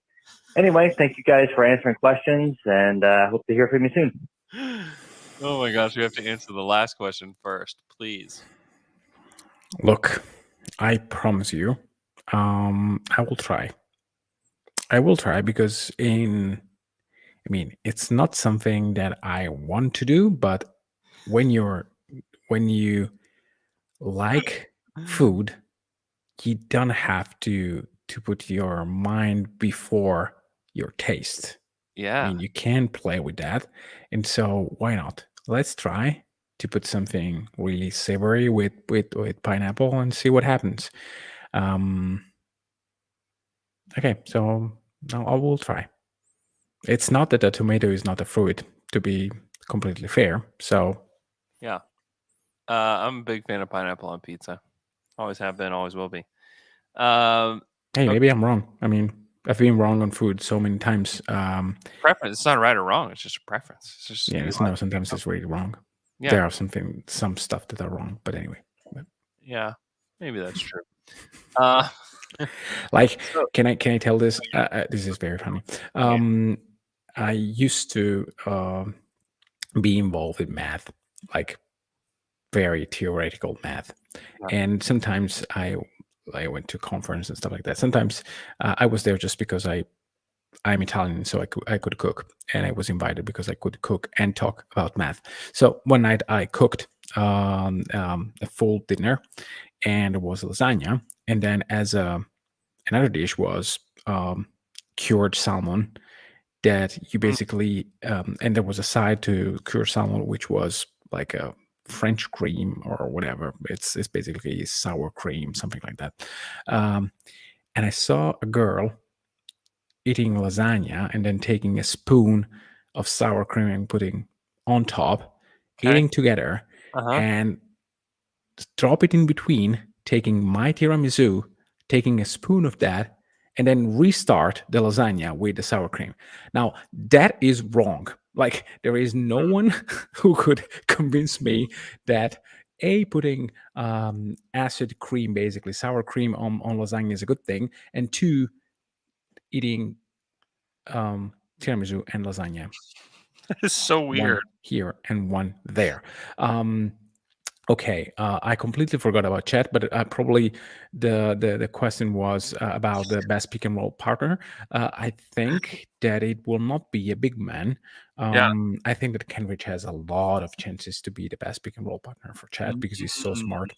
Anyway, thank you guys for answering questions, and hope to hear from you soon. Oh my gosh, we have to answer the last question first, please. Look, I promise you, I will try. I will try because it's not something that I want to do, but when you like food, you don't have to put your mind before your taste. I Yeah. mean, you can play with that. And so why not? Let's try to put something really savory with pineapple and see what happens. Okay, so now I will try. It's not that a tomato is not a fruit, to be completely fair. So Yeah. I'm a big fan of pineapple on pizza. Always have been, always will be. hey, maybe I'm wrong. I mean, I've been wrong on food so many times. Preference. It's not right or wrong. It's just a preference. It's just Yeah, you it's like no. it, Sometimes it's really wrong. Yeah. There are some stuff that are wrong, but anyway. Yeah, maybe that's true. Like, So- can I tell this? This is very funny. I used to be involved in math, like very theoretical math, and sometimes I went to conference and stuff like that. Sometimes I was there just because I'm Italian, so I could cook, and I was invited because I could cook and talk about math. So one night I cooked a full dinner, and it was lasagna, and then as another dish was cured salmon that you basically and there was a side to cured salmon which was like a French cream or whatever. It's basically sour cream, something like that. And I saw a girl eating lasagna and then taking a spoon of sour cream and putting on top, eating together, and drop it in between, taking my tiramisu, taking a spoon of that, and then restart the lasagna with the sour cream. Now, that is wrong. Like, there is no one who could convince me that putting acid cream, basically sour cream on lasagna is a good thing, and two, eating tiramisu and lasagna. It's so One weird. here and one there. Okay, I completely forgot about chat, but probably the question was about the best pick and roll partner. I think that it will not be a big man. I think that Kenrich has a lot of chances to be the best pick and roll partner for chat because he's so smart.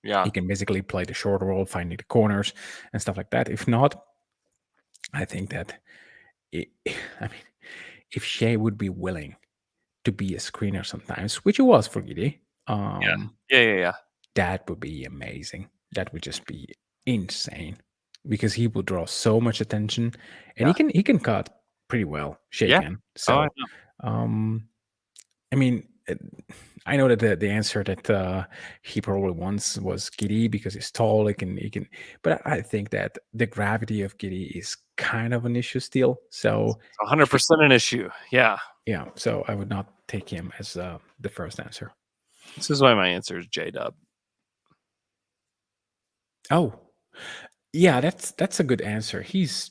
Yeah. He can basically play the short roll, finding the corners and stuff like that. If not, I think that if Shea would be willing to be a screener sometimes, which he was for Giddy, Yeah. that would be amazing. That would just be insane because he would draw so much attention, and he can cut pretty well. Shea Yeah. can. So, I mean, I know that the answer that he probably wants was Giddy because he's tall. He can. But I think that the gravity of Giddy is kind of an issue still. So 100% an issue. Yeah. Yeah. So I would not take him as the first answer. This is why my answer is J-Dub. Oh, yeah. That's a good answer. He's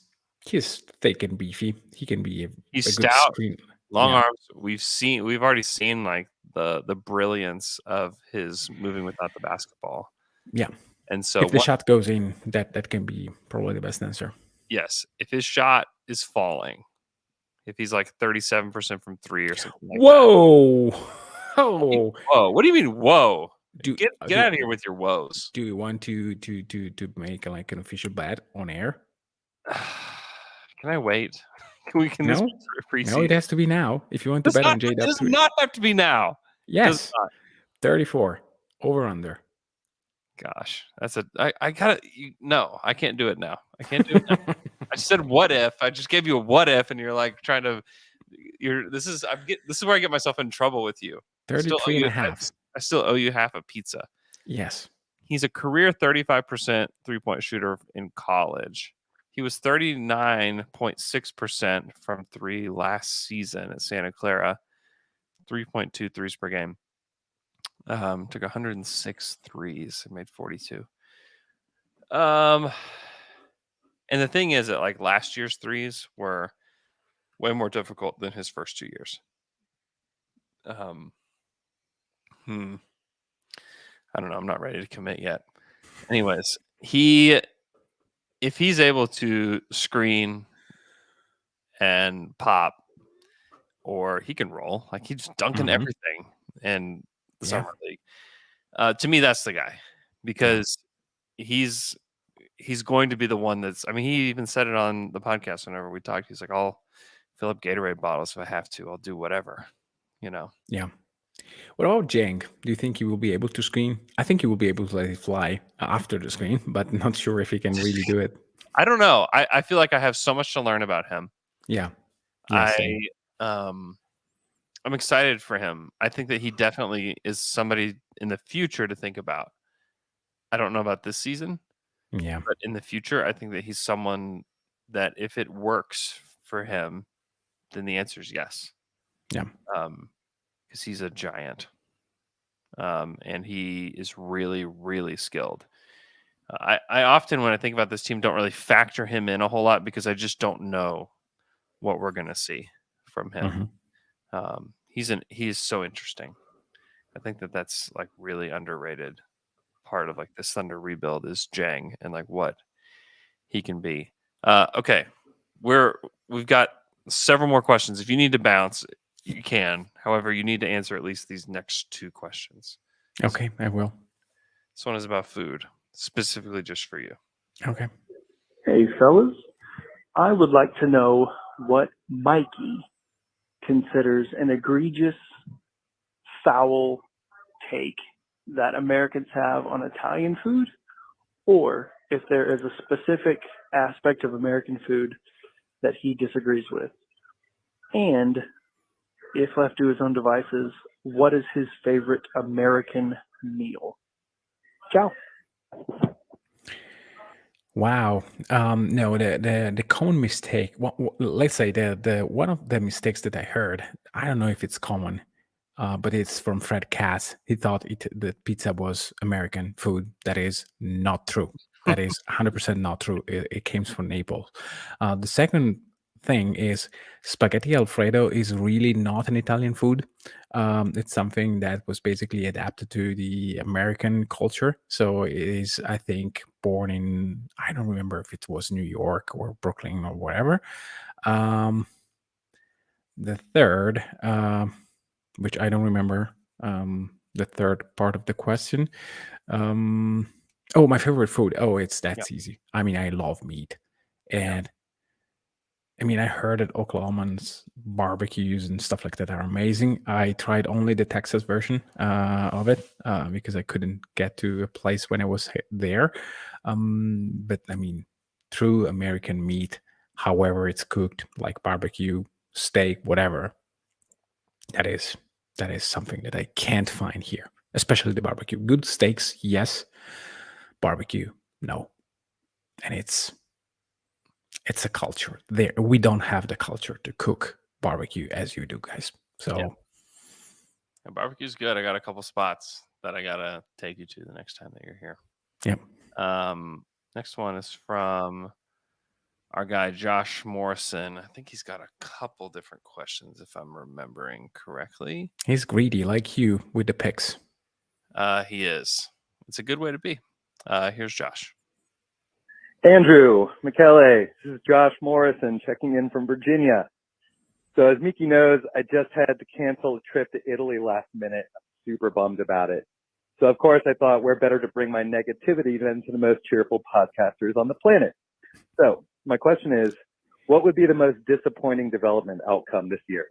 thick and beefy. He can be He's a good stout, screen. long yeah. arms. We've already seen like the brilliance of his moving without the basketball. Yeah. And so if the shot goes in, that can be probably the best answer. Yes, if his shot is falling, if he's like 37% from three or something like Whoa! that. Oh! Whoa! What do you mean? Whoa! Get do- out of here with your woes. Do you want to make like an official bet on air? Can I wait? Can No, this be preseason? no, it has to be now. If you want to bet on J It does not have to be now. Yes, 34 over under. Gosh, I gotta no, I can't do it now. I can't do it now. I said what if. I just gave you a what if, and you're like trying to. This is where I get myself in trouble with you. 33 and a half. I still owe you half a pizza. Yes. He's a career 35% 3-point shooter in college. He was 39.6% from three last season at Santa Clara. 3.2 threes per game. Took 106 threes and made 42. And the thing is that like last year's threes were way more difficult than his first 2 years. Um, I don't know. I'm not ready to commit yet. Anyways, if he's able to screen and pop, or he can roll, like he's dunking Mhm. everything in the Yeah. summer league. To me, that's the guy, because he's going to be the one that's. I mean, he even said it on the podcast whenever we talked. He's like, "I'll fill up Gatorade bottles if I have to. I'll do whatever." You know. Yeah. What about Jang? Do you think he will be able to screen? I think he will be able to let it fly after the screen, but not sure if he can really do it. I don't know. I feel like I have so much to learn about him. Yeah. Yeah, same. I'm excited for him. I think that he definitely is somebody in the future to think about. I don't know about this season, Yeah. but in the future, I think that he's someone that if it works for him, then the answer is yes. Yeah. Because he's a giant. And he is really, really skilled. I often, when I think about this team, don't really factor him in a whole lot because I just don't know what we're going to see from him. He is so interesting. I think that that's like really underrated part of like this Thunder rebuild is Jang and like what he can be. Okay, we've got several more questions. If you need to bounce, you can. However, you need to answer at least these next two questions. Okay, I will. This one is about food, specifically just for you. Okay. Hey, fellas. I would like to know what Mikey considers an egregious, foul take that Americans have on Italian food, or if there is a specific aspect of American food that he disagrees with. And if left to his own devices, what is his favorite American meal? Ciao. Wow. No, the common mistake. Let's say the one of the mistakes that I heard. I don't know if it's common, but it's from Fred Katz. He thought that pizza was American food. That is not true. That is 100% not true. It came from Naples. The second thing is spaghetti Alfredo is really not an Italian food. It's something that was basically adapted to the American culture. So it is, I think, born in, I don't remember if it was New York or Brooklyn or whatever. The third, which I don't remember, the third part of the question. Oh, my favorite food. Oh, that's easy. I mean, I love meat. And I mean, I heard that Oklahoman's barbecues and stuff like that are amazing. I tried only the Texas version of it because I couldn't get to a place when I was there. But I mean, true American meat, however it's cooked, like barbecue, steak, whatever, that is something that I can't find here, especially the barbecue. Good steaks, yes. Barbecue, no. And it's a culture there. We don't have the culture to cook barbecue as you do, guys. So yeah, barbecue's good. I got a couple spots that I gotta take you to the next time that you're here. Yep. Next one is from our guy Josh Morrison. I think he's got a couple different questions if I'm remembering correctly. He's greedy like you with the picks. He is. It's a good way to be. Here's Josh. Andrew, Michele, this is Josh Morrison checking in from Virginia. So as Miki knows, I just had to cancel a trip to Italy last minute. I'm super bummed about it. So of course I thought where better to bring my negativity than to the most cheerful podcasters on the planet. So my question is, what would be the most disappointing development outcome this year?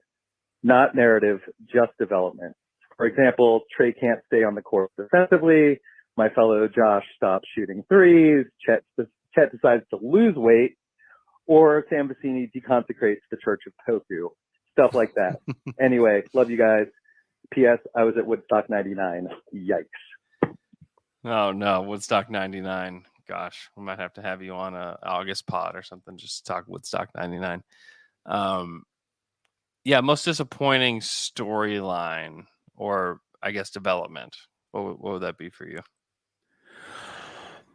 Not narrative, just development. For example, Trey can't stay on the court defensively. My fellow Josh stops shooting threes. Chet decides to lose weight, or Sam Vecini deconsecrates the Church of Poku. Stuff like that. Anyway, love you guys. P.S. I was at Woodstock 99. Yikes. Oh, no. Woodstock 99. Gosh, we might have to have you on a August pod or something just to talk Woodstock 99. Yeah, most disappointing storyline or, I guess, development. What would that be for you?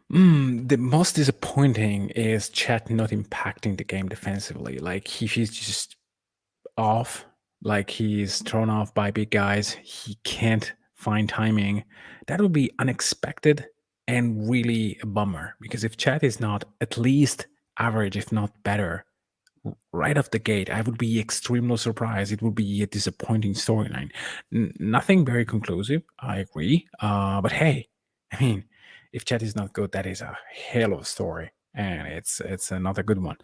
The most disappointing is Chet not impacting the game defensively. Like he's just off like he's thrown off by big guys. He can't find timing. That would be unexpected and really a bummer, because if Chet is not at least average, if not better, right off the gate, I would be extremely surprised. It would be a disappointing storyline. Nothing very conclusive, I agree. But hey, I mean, if Chet is not good, that is a hell of a story, and it's another good one.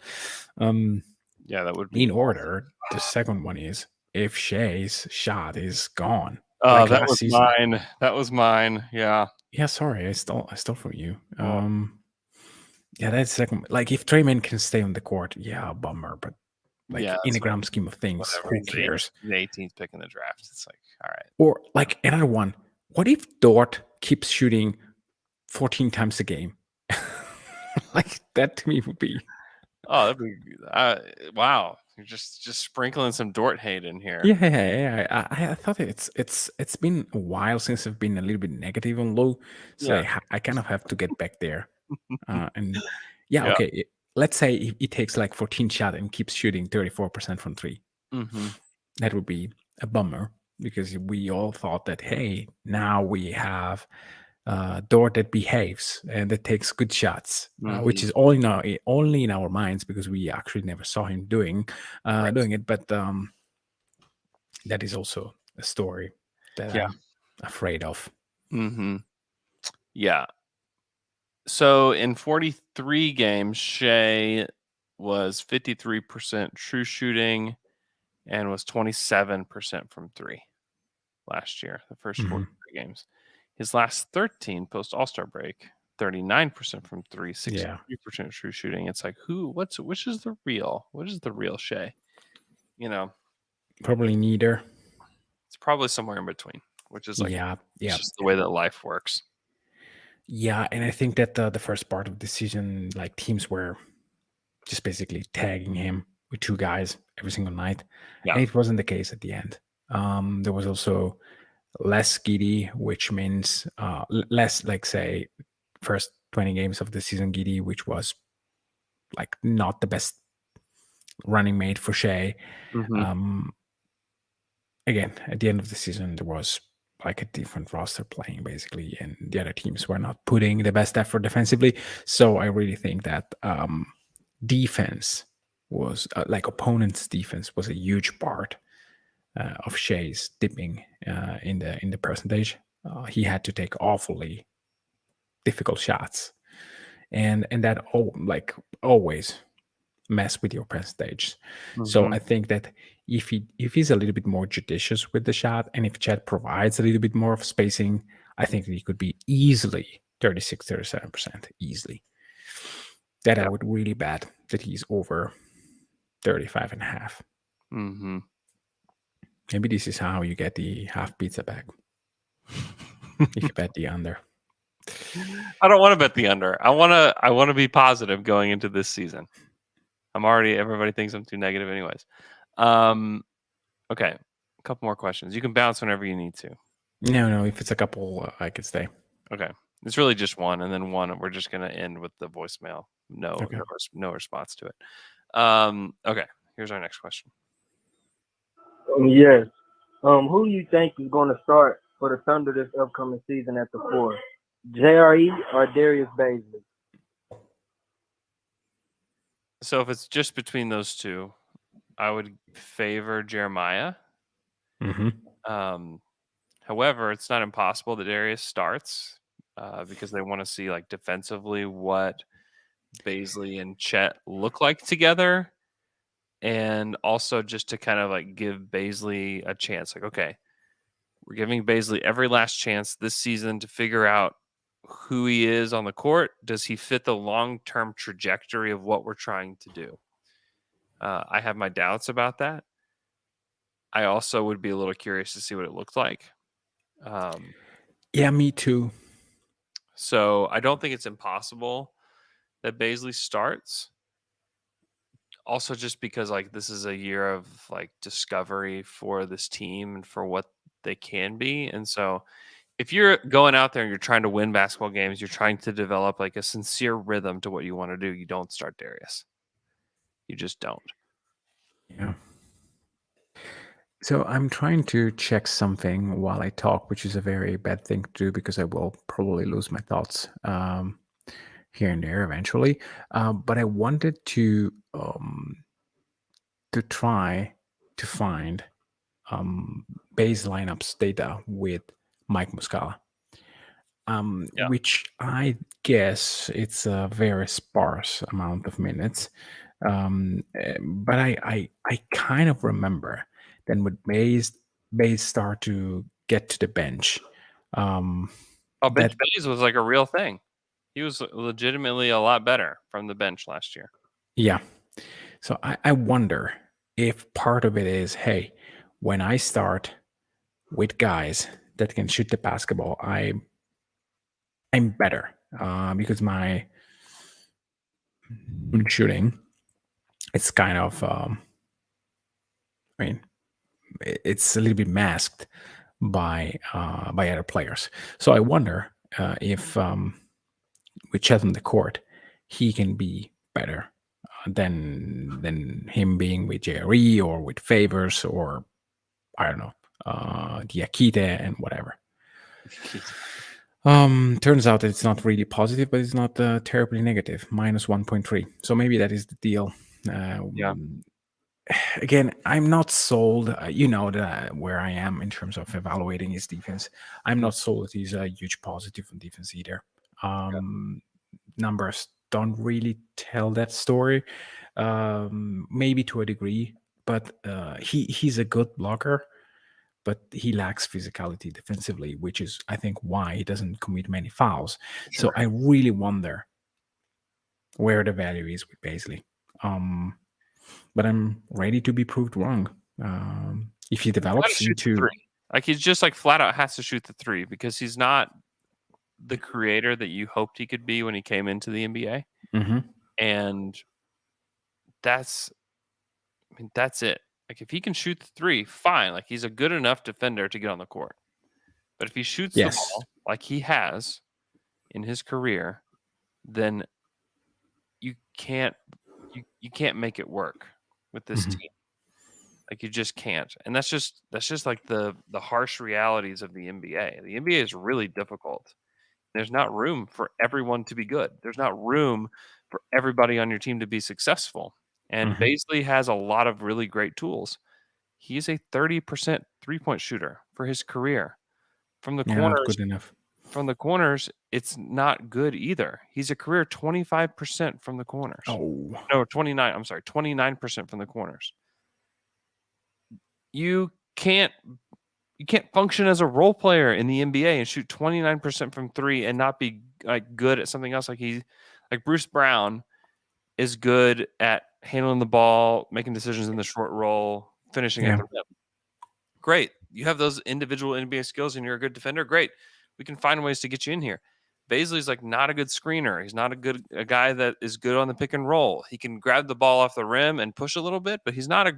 Yeah, that would be In order, the second one is if Shea's shot is gone. Oh, like that last was season. mine. That was mine. Yeah. Yeah, sorry, I stole from you. Oh. Yeah, that's second. Like if Trayman can stay on the court, yeah, bummer. But like Yeah, in the so grand scheme of things, whatever. who He's the cares? 18th pick in the draft. It's like, all right. Or like another one. What if Dort keeps shooting 14 times a game? Like that to me would be. Oh, that'd be wow. You're just sprinkling some Dort hate in here. Yeah. I thought it's been a while since I've been a little bit negative on Low, so Yeah. I kind of have to get back there. And yeah, Yeah. okay. Let's say he takes like 14 shots and keeps shooting 34% from three. Mm-hmm. That would be a bummer, because we all thought that, hey, now we have Dort that behaves and that takes good shots, which is only in our minds, because we actually never saw him doing it. But that is also a story that I'm afraid of. Mm-hmm. Yeah. So in 43 games, Shea was 53% true shooting and was 27% from three last year, the first 43 games. His last 13 post All-Star break, 39% from three, 63% true shooting. It's like, which is the real? What is the real Shea? Probably neither. It's probably somewhere in between, which is like, it's just the way that life works. Yeah, and I think that the first part of the season, like teams were just basically tagging him with two guys every single night. Yeah. And it wasn't the case at the end. There was also less Giddey, which means less, like say, first 20 games of the season Giddey, which was like not the best running mate for Shea. Again, at the end of the season, there was like a different roster playing basically, and the other teams were not putting the best effort defensively. So I really think that defense was like opponents' defense was a huge part of Shea's dipping in the percentage. He had to take awfully difficult shots, and that always mess with your percentage. So I think that if he's a little bit more judicious with the shot, and if Chet provides a little bit more of spacing, I think that he could be easily 36-37% easily. That I would really bet that he's over 35.5. Maybe this is how you get the half pizza back. If you bet the under. I don't want to bet the under. I want to be positive going into this season. Everybody thinks I'm too negative anyways. Okay. A couple more questions. You can bounce whenever you need to. No. If it's a couple, I could stay. Okay. It's really just one, and then one. We're just going to end with the voicemail. No response to it. Okay. Here's our next question. Yes. Who do you think is going to start for the Thunder this upcoming season at the 4? JRE or Darius Bazley? So if it's just between those two, I would favor Jeremiah. However, it's not impossible that Darius starts because they want to see like defensively what Bazley and Chet look like together, and also just to kind of like give Bazley a chance. Like, okay, we're giving Bazley every last chance this season to figure out who he is on the court. Does he fit the long-term trajectory of what we're trying to do? I have my doubts about that. I also would be a little curious to see what it looked like. Yeah, me too. So I don't think it's impossible that Bazley starts. Also, just because like this is a year of like discovery for this team and for what they can be. And so if you're going out there and you're trying to win basketball games, you're trying to develop like a sincere rhythm to what you want to do, you don't start Darius. You just don't. Yeah. So I'm trying to check something while I talk, which is a very bad thing to do because I will probably lose my thoughts here and there eventually. But I wanted to try to find base lineups data with Mike Muscala, Yeah. which I guess it's a very sparse amount of minutes. But I kind of remember then when Bays start to get to the bench. Bench That Bays was like a real thing. He was legitimately a lot better from the bench last year. Yeah. So I wonder if part of it is, hey, when I start with guys that can shoot the basketball, I'm better because my shooting, it's kind of, I mean, it's a little bit masked by other players. So I wonder if with Chet on the court, he can be better than him being with JRE or with Favors or I don't know, Diakite and whatever. Turns out that it's not really positive, but it's not terribly negative, minus 1.3. So maybe that is the deal. Yeah. Again, I'm not sold. You know that where I am in terms of evaluating his defense. I'm not sold that he's a huge positive on defense either. Numbers don't really tell that story. Maybe to a degree, but he's a good blocker, but he lacks physicality defensively, which is, I think, why he doesn't commit many fouls. So I really wonder where the value is with Paisley. But I'm ready to be proved wrong. If he develops into three. Like he's just like flat out has to shoot the three because he's not the creator that you hoped he could be when he came into the NBA. Mhm. And that's it. Like if he can shoot the three, fine. Like he's a good enough defender to get on the court. But if he shoots the ball like he has in his career, then you can't make it work with this team. Like you just can't. And that's just like the harsh realities of the NBA. The NBA is really difficult. There's not room for everyone to be good. There's not room for everybody on your team to be successful. And Baisley has a lot of really great tools. He's a 30% three-point shooter for his career. From the corners, not good enough. From the corners, it's not good either. He's a career 25% from the corners. Oh. No, 29. I'm sorry, 29% from the corners. You can't function as a role player in the NBA and shoot 29% from three and not be like good at something else. Like Bruce Brown is good at handling the ball, making decisions in the short roll, finishing at the rim. Great. You have those individual NBA skills and you're a good defender. Great. We can find ways to get you in here. Baisley's like not a good screener. He's not a guy that is good on the pick and roll. He can grab the ball off the rim and push a little bit, but he's not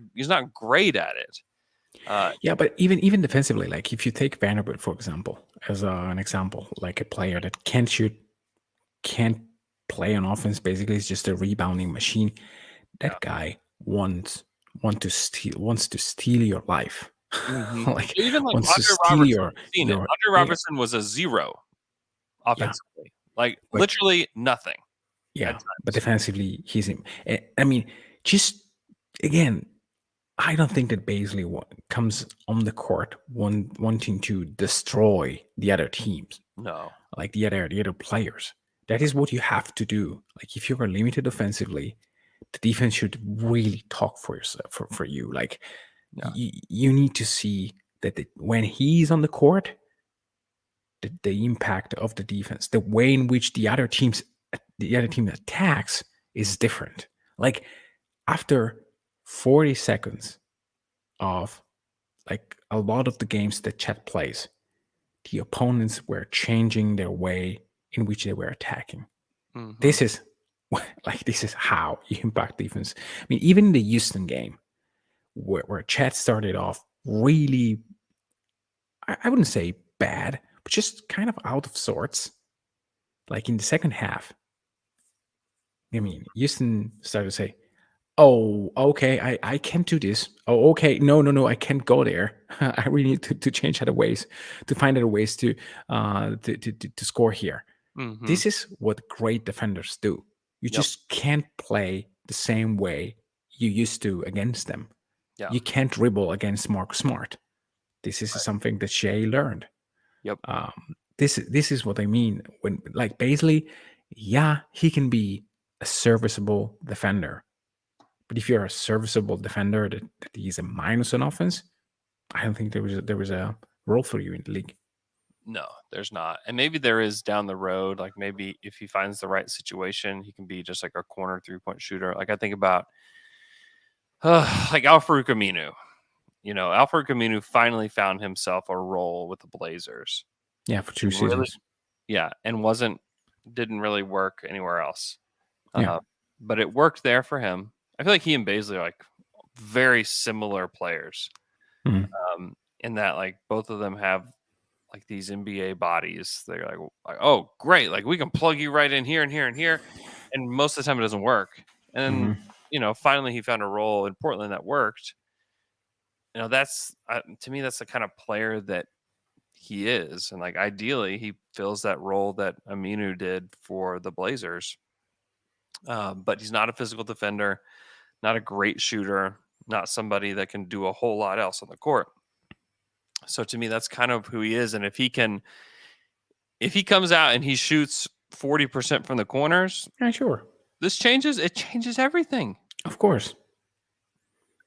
great at it. Yeah, but even defensively, like if you take Vanderbilt, for example, as an example, like a player that can't shoot, can't play on offense, basically is just a rebounding machine. That guy wants to steal your life. Like even like wants Andre to steal Robertson, your Andre Robertson was a zero offensively, like literally nothing. Yeah, but defensively, he's him. I mean, just again, I don't think that Baisley comes on the court wanting to destroy the other teams. No, like the other players. That is what you have to do. Like if you are limited offensively, the defense should really talk for yourself for you. Like you need to see that when he's on the court, the impact of the defense, the way in which the other team attacks is different. Like after 40 seconds of like a lot of the games that Chet plays, the opponents were changing their way in which they were attacking. This is how you impact defense. I mean, even in the Houston game, where Chet started off really, I wouldn't say bad, but just kind of out of sorts. Like in the second half, I mean, Houston started to say, Oh, okay. I can't do this. Oh, okay. No. I can't go there. I really need to change other ways, to find other ways to score here. Mm-hmm. This is what great defenders do. You Yep. just can't play the same way you used to against them. Yeah. You can't dribble against Marcus Smart. This is something that Shea learned. Yep. This is what I mean when, like, Baisley, yeah, he can be a serviceable defender. But if you're a serviceable defender that he's a minus on offense, I don't think there was a role for you in the league. No, there's not. And maybe there is down the road. Like maybe if he finds the right situation, he can be just like a corner 3-point shooter. Like I think about like Al-Farouq Aminu. You know, Al-Farouq Aminu finally found himself a role with the Blazers. Yeah, for 2 And really- seasons. yeah, and didn't really work anywhere else. Yeah. But it worked there for him. I feel like he and Baisley are like very similar players. Mhm. In that like both of them have like these NBA bodies. They're like, oh, great. Like we can plug you right in here and here and here. And most of the time it doesn't work. And, you know, finally he found a role in Portland that worked. You know, that's, to me, that's the kind of player that he is. And like, ideally he fills that role that Aminu did for the Blazers. But he's not a physical defender, not a great shooter, not somebody that can do a whole lot else on the court. So to me, that's kind of who he is. And if he comes out and he shoots 40% from the corners, Yeah, sure. it changes everything. Of course.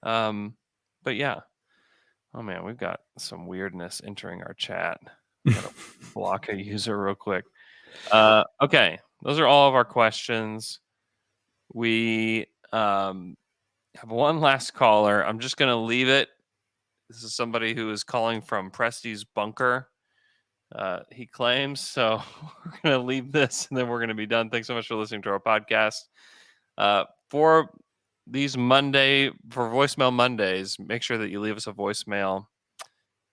But yeah. Oh man, we've got some weirdness entering our chat. Gotta block a user real quick. Okay. Those are all of our questions. We have one last caller. I'm just gonna leave it. This is somebody who is calling from Presti's bunker. He claims. So we're going to leave this and then we're going to be done. Thanks so much for listening to our podcast. For these for voicemail Mondays, make sure that you leave us a voicemail.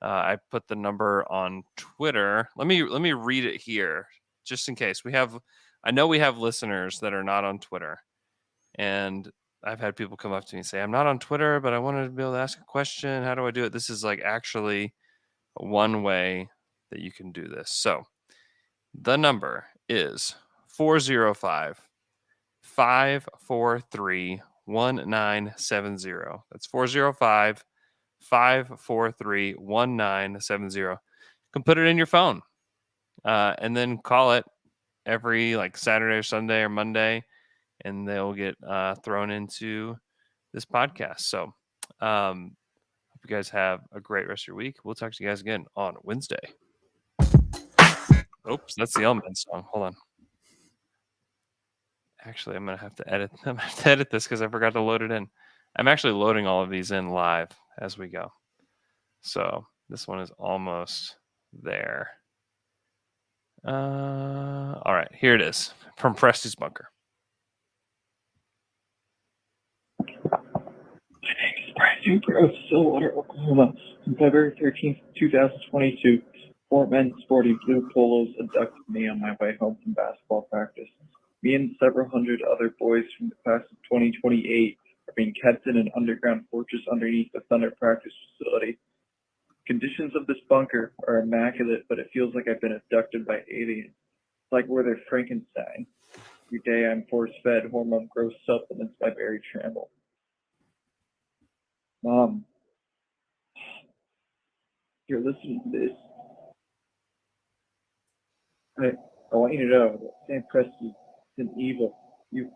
I put the number on Twitter. Let me read it here just in case. I know we have listeners that are not on Twitter. And I've had people come up to me and say, I'm not on Twitter, but I wanted to be able to ask a question. How do I do it? This is like actually one way that you can do this. So the number is 405-543-1970. That's 405-543-1970. You can put it in your phone and then call it every like Saturday or Sunday or Monday, and they'll get thrown into this podcast. So hope you guys have a great rest of your week. We'll talk to you guys again on Wednesday. Oops, that's the Element song. Hold on. Actually, I'm going to have to edit this because I forgot to load it in. I'm actually loading all of these in live as we go. So this one is almost there. All right, here it is from Presti's bunker. Bryson Grove, Stillwater, Oklahoma, on February 13th, 2022. 4 men sporting blue polos abducted me on my way home from basketball practice. Me and several hundred other boys from the class of 2028 are being kept in an underground fortress underneath the Thunder practice facility. Conditions of this bunker are immaculate, but it feels like I've been abducted by aliens. It's like we're their Frankenstein. Every day I'm force-fed hormone growth supplements by Barry Tramble. Mom, you're listening to this. I want you to know that St. Presti isn't evil. You